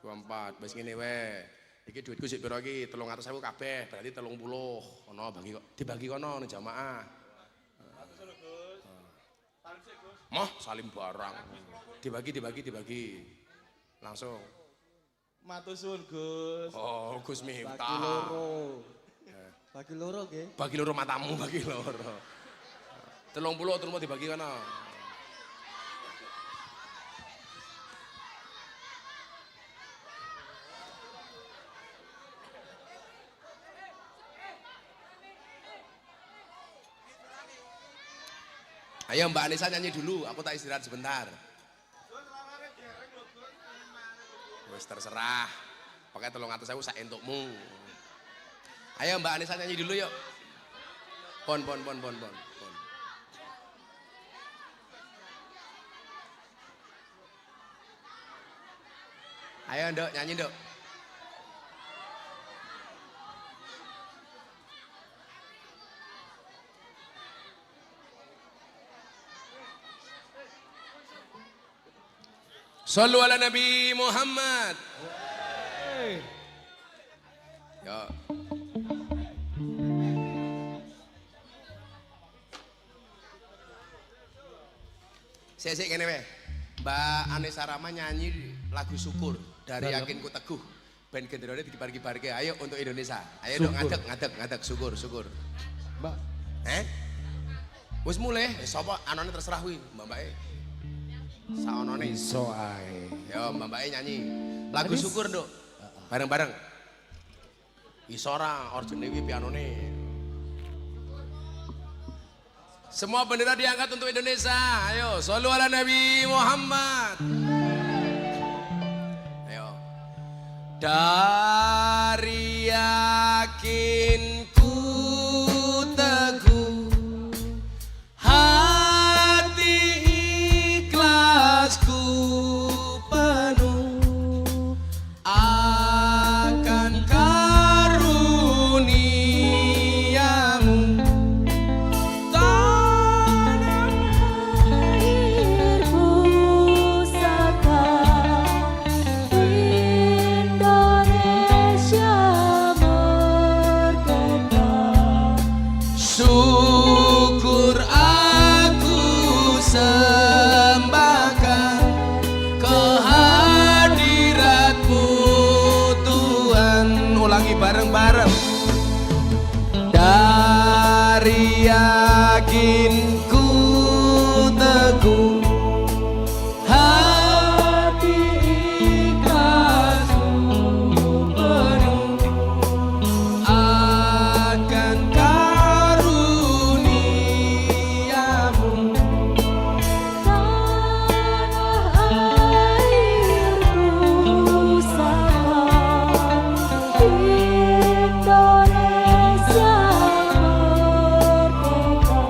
24 wis ngene wae. Iki duitku sik pira iki? 300.000 kabeh, berarti 30. Ono dibagi kono ning jamaah. Mah salim barang. Dibagi. Langsung. Matur suwun Gus. Oh, Gus Miftah. Bagi loro. Bagi loro nggih. Bagi loro matamu, bagi loro. 30 terus dibagi kono. Ayo Mbak Anissa nyanyi dulu, aku tak istirahat sebentar. Wes terserah, pakai 300.000 sak entukmu. Ayo Mbak Anissa nyanyi dulu yuk. Pon. Ayo Nduk, nyanyi Nduk. Sallu ala Nabi Muhammad. Ya. Sik kene wae. Mbak Anissa Rama nyanyi lagu syukur dari Yakinku Teguh. Ben genderone dikibar-kibarke. Ayo untuk Indonesia. Ayo dong ngadeg syukur. Mbak. Wis mulai, sapa anone terserah kuwi, Mbak-mbake. Saonone Iso ae. yo mbak-mbake nyanyi lagu syukur Nduk bareng-bareng iso ora orjene kuwi pianone semua bendera diangkat untuk Indonesia ayo shollu ala Nabi Muhammad ayo dari yakinku teguh ku penuh akan karuniamu tanah air pusaka Indonesia merdeka syukur aku sembahkan kehadiratmu Tuhan ulangi bareng-bareng dari yakinku teguh hati ikhlasku penuh akan karuniamu tanah air pusaka Indonesia merdeka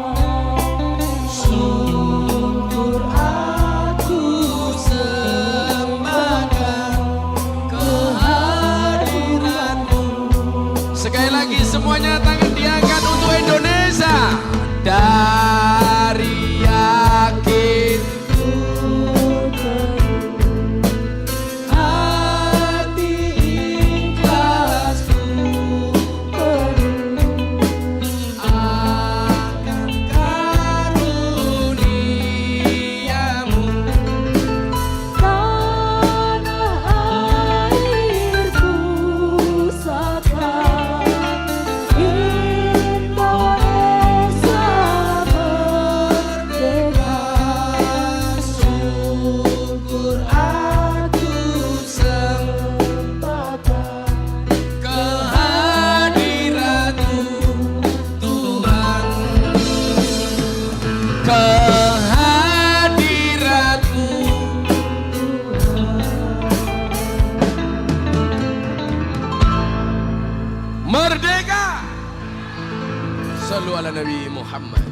Sallu ala Nabi Muhammad.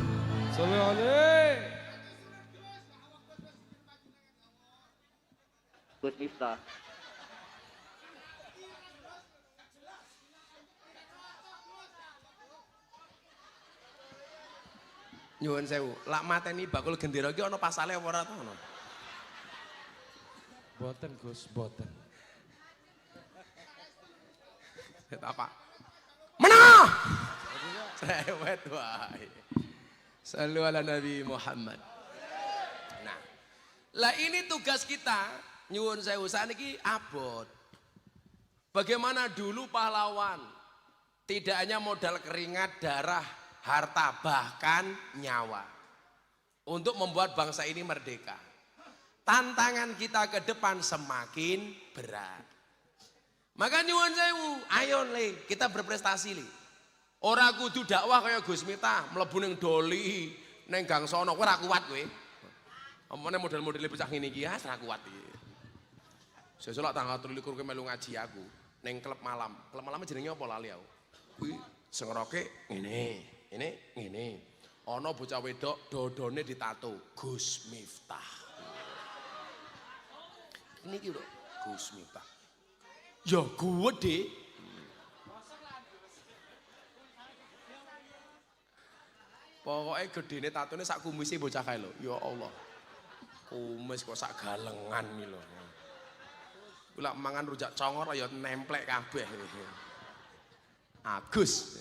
Sallallahu alaihi. Gus Miftah. Nyuwun sewu, lak mateni bakul gendera iki ana pasale apa ora to ono? Boten Gus, boten. Apa? Menang! Cerewet wae. Sallu ala Nabi Muhammad. Nah, lah ini tugas kita, nyuwun sewu saniki abot. Bagaimana dulu pahlawan tidak hanya modal keringat, darah, harta, bahkan nyawa untuk membuat bangsa ini merdeka. Tantangan kita ke depan semakin berat. Maka nyuwun sewu, ayo le kita berprestasi le. Ora kudu dakwah kaya Gus Miftah mlebu ning doli, ning gang sono kowe ora kuat kowe. Omone model-model bocah ngene iki ya ora kuat iki. Sesuk tanggal 23 kowe melu ngaji aku ning klub malam. Klub malam jenenge apa lali aku. Kuwi sengroke ngene. Ana bocah wedok dodone ditato Gus Miftah. Ini iki lho Gus Miftah. Ya gede. Pokoknya gedene tatone sak kumisi bocah kae lho. Ya Allah. Kumis kok sak galengan iki lho. Kula mangan rujak congor ya nemplek kabeh. Agus.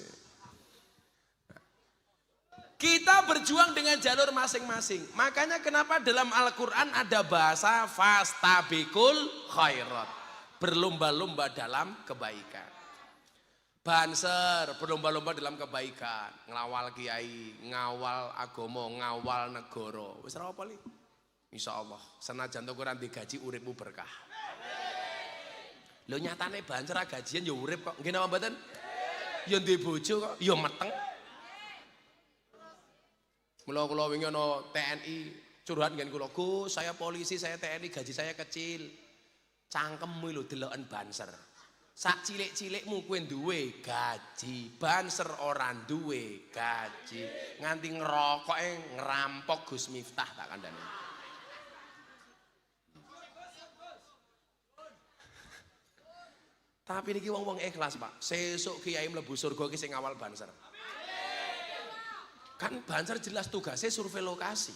Kita berjuang dengan jalur masing-masing. Makanya kenapa dalam Al-Qur'an ada bahasa fastabiqul khairat. Berlomba-lomba dalam kebaikan. Banser berlomba-lomba dalam kebaikan, ngawal kiai, ngawal agama, ngawal negara. Wis ora apa li? Insyaallah, senajan to ora digaji uripmu berkah. Lho nyatane banser gajian ya urip kok. Nggih napa mboten? Ya duwe bojo kok, ya meteng. Mula kula wingi ana TNI curhat ngen kula, "Gus, saya polisi, saya TNI, gaji saya kecil." Cangkemmu lho deloken banser. Sak cilik-cilikmu kowe duwe gaji, banser ora duwe gaji. Nganti ngerokoke ngerampok Gus Miftah tak kandhani. Tapi niki wong-wong ikhlas, Pak. Sesuk kiai mlebu surga ki sing ngawal banser. Kan banser jelas tugasnya survei lokasi.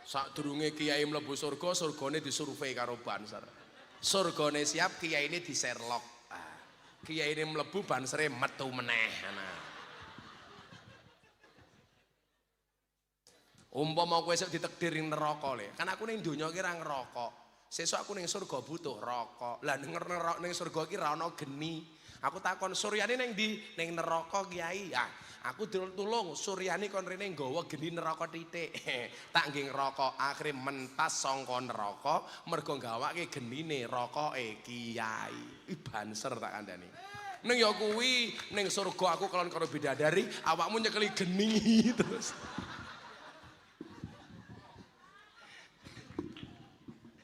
Sadurunge kiai mlebu surga, surgane disurvei karo banser. Surgane siap, kiai ini di Sherlock. Kiai ini mlebu bansere metu meneh. Umpama kowe esuk ditakdir ning neraka le. Kan aku ning donya ki ra ngerokok. Sesuk aku ning surga butuh rokok. Lah ning surga ki ra ono geni. Aku takon Suryani ning ndi? Ning neraka Kiai. Aku ditulung Suryani kon rene nggawa geni neraka titik. Tak nggih ngerokok, akhire mentas sangka neraka mergo gawake genine rokoke Kiai. Banser tak kandhani. Ning ya kuwi ning surga aku kelon karo bidadari, awakmu nyekeli geni terus.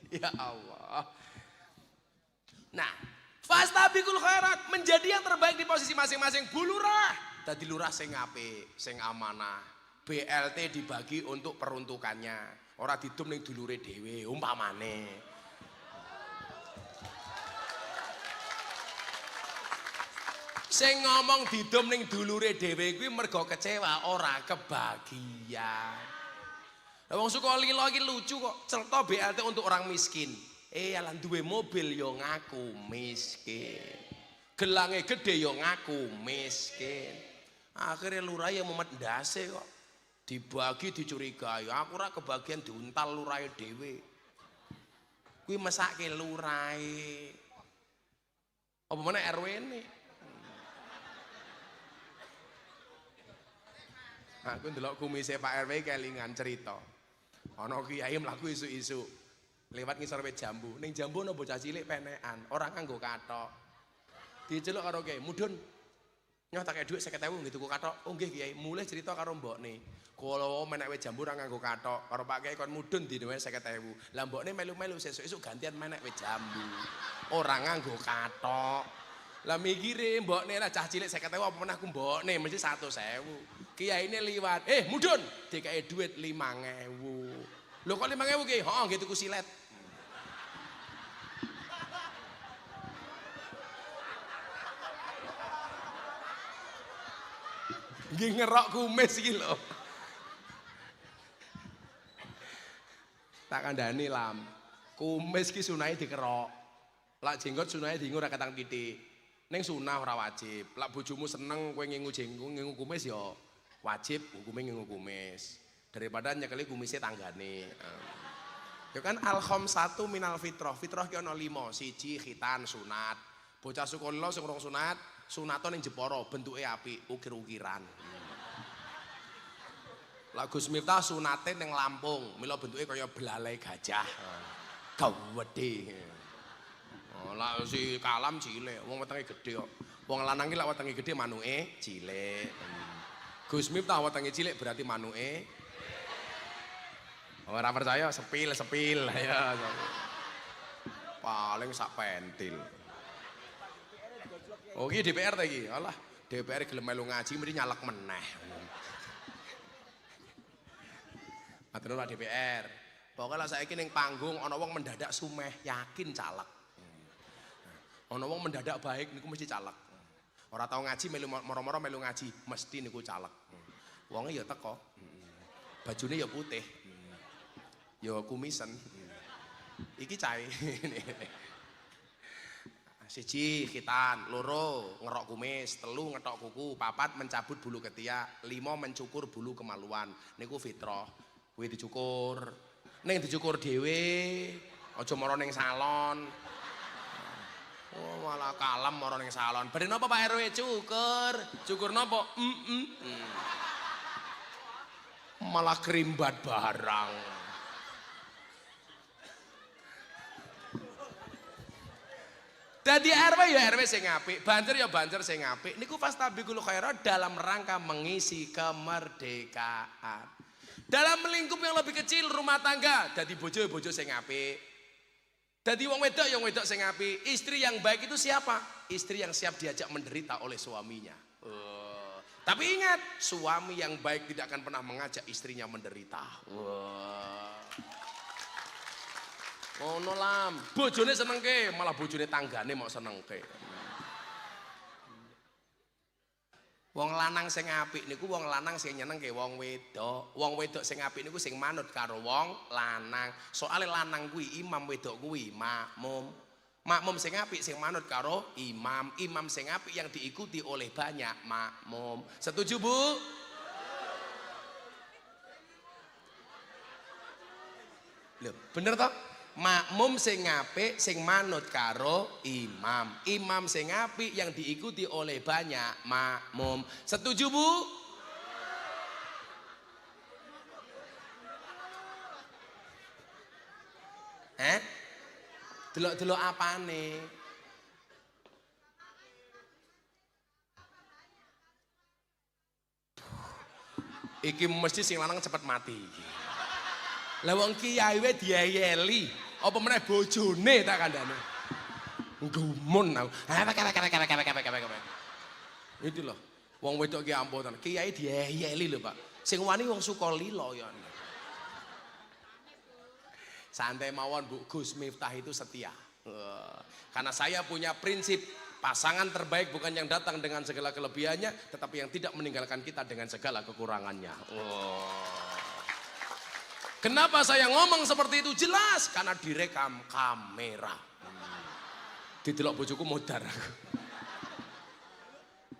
Ya Allah. Nah, fastabiqul khairat, menjadi yang terbaik di posisi masing-masing. Bu Lurah dadi lurah sing apik, sing amanah. BLT dibagi untuk peruntukannya. Ora didum ning dulure dhewe umpamane. Sing ngomong didum ning dulure dhewe kuwi mergo kecewa, ora kebagian. Lah wong suka lilo iki lucu kok, celto BLT untuk orang miskin. Alah duwe mobil yo ngaku miskin. Gelange gede yo ngaku miskin. Akhirnya lurah yang memet ndase kok. Dibagi dicurigai, aku ora kebagian diuntal lurahe dhewe. Kuwi mesake lurahe. Apa meneh RW-ne. Aku ndelok kumise Pak RW kelingan cerita. Ana kiai mlaku isuk-isuk lewat ngisor wit jambu. Ning jambu ana bocah cilik penekan, ora kanggo kathok. Diceluk karo kiai, "Mudun, nyoh tak kei dhuwit 50.000 nggih tuku kathok." "Oh nggih Kiai." Mulih cerita karo mbokne. "Kula menek wit jambu ora nganggo kathok, karo Pak Kiai kon mudun dine 50.000." Lah mbokne melu-melu sesuk-esuk gantian menek wit jambu. Ora nganggo kathok. Lah mikire mbokne lah cah cilik 50.000 apa meneh aku mbokne mesti 100.000. Kiyaine liwat, mudhun dikake duit 5.000. Lho kok 5.000 ki? Heeh, nggih tuku silet. Nggih ngerok kumis iki lho. Tak kandhani lam. Kumis ki sunahe dikerok. Lak jenggot sunahe diingu ora katang titik. Ning sunah ora wajib. Lak bojomu seneng kowe ngingu jenggot, ngingu kumis ya wajib hukume ngingu kumis. Daripada nyekeli kumisnya tanggane. Ya kan al-khamsatu minal fitrah. Fitrah ki ana 5, siji khitan sunat. Bocah sekolah sing urung sunat, sunaton ning Jepara bentuke apik, ukir-ukiran. Lah Gus Miftah sunate ning Lampung, mila bentuke kaya belalai gajah. Gawedhe. Oh, lah si Kalam cilik, wong wetenge gedhe kok. Wong lanang ki lak wetenge gedhe manuke cilik. Gus Miftah wetenge cilik berarti manuke. Ora percaya sepil ya. Paling sak pentil. Oh iki DPR ta iki. Alah, DPR gelem melu ngaji mesti nyalek meneh. Matur nuwun DPR. Pokoknya saiki ning panggung ana wong mendadak sumeh, yakin caleg. Ana wong mendadak baik niku mesti caleg. Ora tau ngaji melu moro-moro melu ngaji, mesti niku caleg. Wonge ya teko. Bajune ya putih. Ya kumisen. Iki cahe. Siji khitan, loro ngerok kumis, telu ngetok kuku, papat mencabut bulu ketiak, 5 mencukur bulu kemaluan. Niku fitrah. Kuwi dicukur. Ning dicukur dhewe, aja mara ning salon. Oh malah Kalam mara ning salon. Bari napa Pak RW cukur? Cukur napa? Malah krimbat barang. Dadi RW ya RW sing apik, banter ya banter sing apik. Niku fastabiqul khairat dalam rangka mengisi kemerdekaan. Dalam lingkup yang lebih kecil rumah tangga, dadi bojo ya bojo sing apik. Dadi wong wedok ya wedok sing apik. Istri yang baik itu siapa? Istri yang siap diajak menderita oleh suaminya. Tapi ingat, suami yang baik tidak akan pernah mengajak istrinya menderita. Ngono lam, bojone senengke, malah bojone tanggane mau senengke. Wong lanang sing apik niku wong lanang sing nyenengke wong wedok. Wong wedok sing apik niku sing manut karo wong lanang. Soale lanang kuwi imam, wedok kuwi makmum. Makmum sing apik sing manut karo imam. Imam sing apik yang diikuti oleh banyak makmum. Setuju, Bu? Loh, bener toh? Makmum sing apik sing manut karo imam. Imam sing apik yang diikuti oleh banyak makmum. Setuju, Bu? Delok-delok apane? Iki mesti sing lanang cepet mati iki. Lah wong kiai wae diayeli. Apa meneh bojone tak kandhane. Gumun aku. Itu loh. Wong wedok ki ampun, kiai diayeli lho, Pak. Sing wani wong Sukolilo ya. Santai mawon, Bu. Gus Miftah itu setia. Karena saya punya prinsip pasangan terbaik bukan yang datang dengan segala kelebihannya, tetapi yang tidak meninggalkan kita dengan segala kekurangannya. Kenapa saya ngomong seperti itu? Jelas karena direkam kamera. Didelok bojoku modar.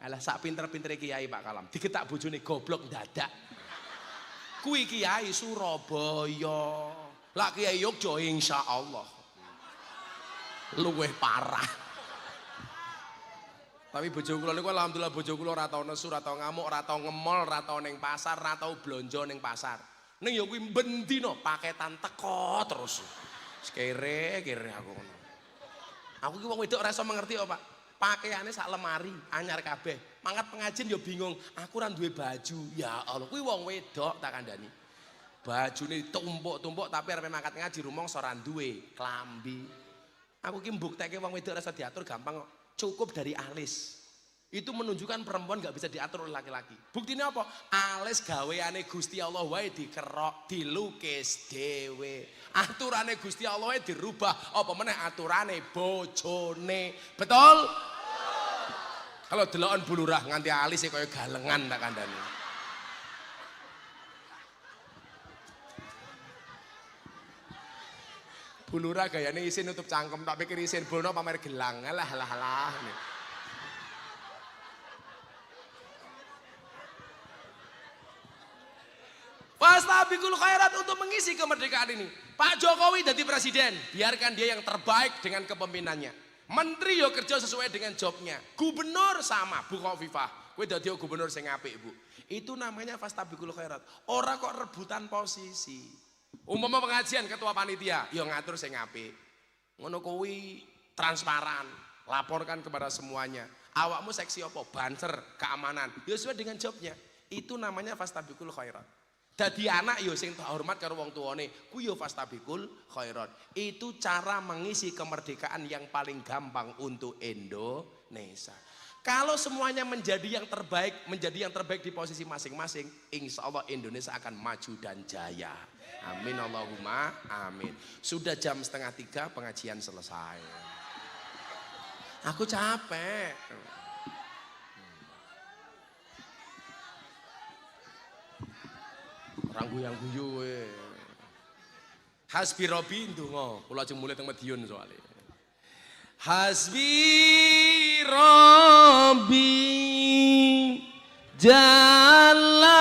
Alah sak pinter-pintere kiai Pak Kalam. Digetak bojone goblok dadak. Kuwi kiai Surabaya. Lah kiai Yogya insyaallah. Luweh parah. Tapi bojo kula niku alhamdulillah bojo kula ora tau nesu, ora tau ngamuk, ora tau ngemol, ora tau ning pasar, ora tau blonjo ning pasar. Ning ya kuwi bendino paketan teko terus. Kere aku ngono. Aku ki wong wedok ora iso mengerti kok, Pak. Pakaiane sak lemari anyar kabeh. Mangkat pengajian ya bingung, aku ora duwe baju. Ya Allah, kuwi wong wedok tak kandhani. Bajune tumpuk-tumpuk tapi arep mangkat ngaji rumangsa ora duwe klambi. Aku ki mbuktekke wong wedok ora iso diatur gampang kok. cukup dari alis. Itu menunjukkan perempuan gak bisa diatur oleh laki-laki. Buktinya apa? Alis gaweane Gusti Allah wae dikerok, dilukis dhewe. Aturane Gusti Allah wae dirubah, apa meneh aturane bojone. Betul? Kalau deloken bulurah nganti alisé kaya galengan tak kandhani. Bulurah gayane isin nutup cangkem, tak pikir isin bulno pamer gelang. Alah. Fastabiqul khairat untuk mengisi kemerdekaan ini. Pak Jokowi jadi presiden, biarkan dia yang terbaik dengan kepemimpinannya. Menteri yo kerja sesuai dengan jobnya. Gubernur sama, Bu Khofifah. Kowe dadi gubernur sing apik, Bu. Itu namanya fastabiqul khairat. Ora kok rebutan posisi. Umpama pengajian ketua panitia, yo ngatur sing apik. Ngono kuwi transparan, laporkan kepada semuanya. Awakmu seksi apa? Banser, keamanan. Yo sesuai dengan jobnya. Itu namanya fastabiqul khairat. Dadi anak yo sing hormat karo wong tuane, ku yo fastabiqul khairat. Itu cara mengisi kemerdekaan yang paling gampang untuk Indonesia. Kalau semuanya menjadi yang terbaik di posisi masing-masing, insya Allah Indonesia akan maju dan jaya. Amin Allahumma amin. Sudah jam 2:30 pengajian selesai. Aku capek. Orang guyang-guyu Hasbi Robi ndonga, kula ajeng mulih teng Madiun soalnya. Hasbi Robi Jalallah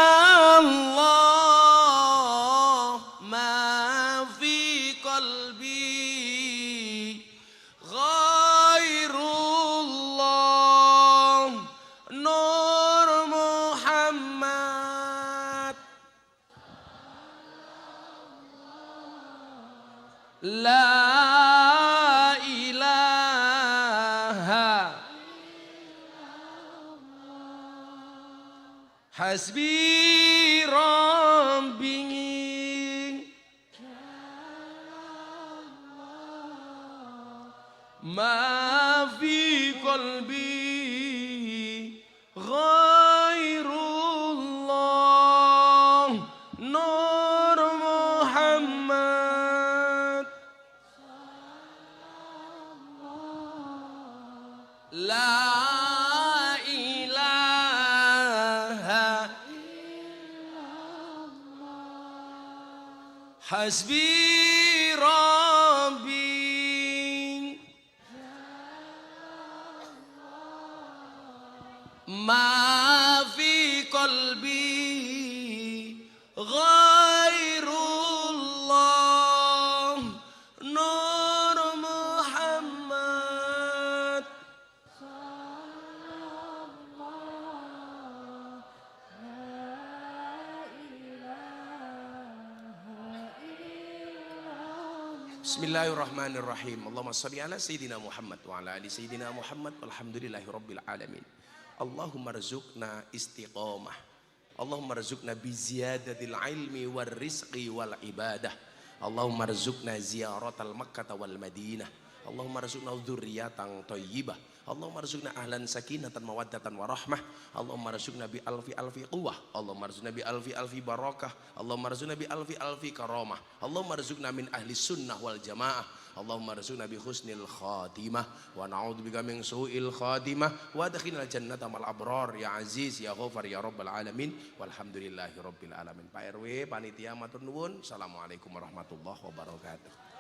ma fi qalbi ghairullah Nur Muhammad La ilaha Hasbi Rabbi Ma fi qalbi Ghairullah Nur Muhammad La ilaha Hasbi Rabbi Ma fi qalbi Ghairullah Nur Muhammad Bismillahirrahmanirrahim. Allahumma shalli ala Sayyidina Muhammad wa ala ali Sayyidina Muhammad walhamdulillahi rabbil alamin. Allahumma rzuqna istiqamah. Allahumma rzuqna biziyadatil ilmi war rizqi wal ibadah. Allahumma rzuqna ziyaratal Makkah wal Madinah. Allahumma rzuqna dzurriyyatan thayyibah. Allahumma rzuqna ahlan sakinatan mawaddatan warahmah. Allahumma rzuqna bi alfi quwwah. Allahumma rzuqna bi alfi barakah. Allahumma rzuqna bi alfi karamah. Allahumma rzuqna min ahli sunnah wal jamaah. Allahumma rzuqna bi husnil khatimah wa na'udzubika min su'il khatimah wa adkhilnal jannata mal abrar ya aziz ya ghafar ya rabbal alamin walhamdulillahi rabbil alamin. Pak RW panitia matur nuwun. Assalamualaikum warahmatullahi wabarakatuh.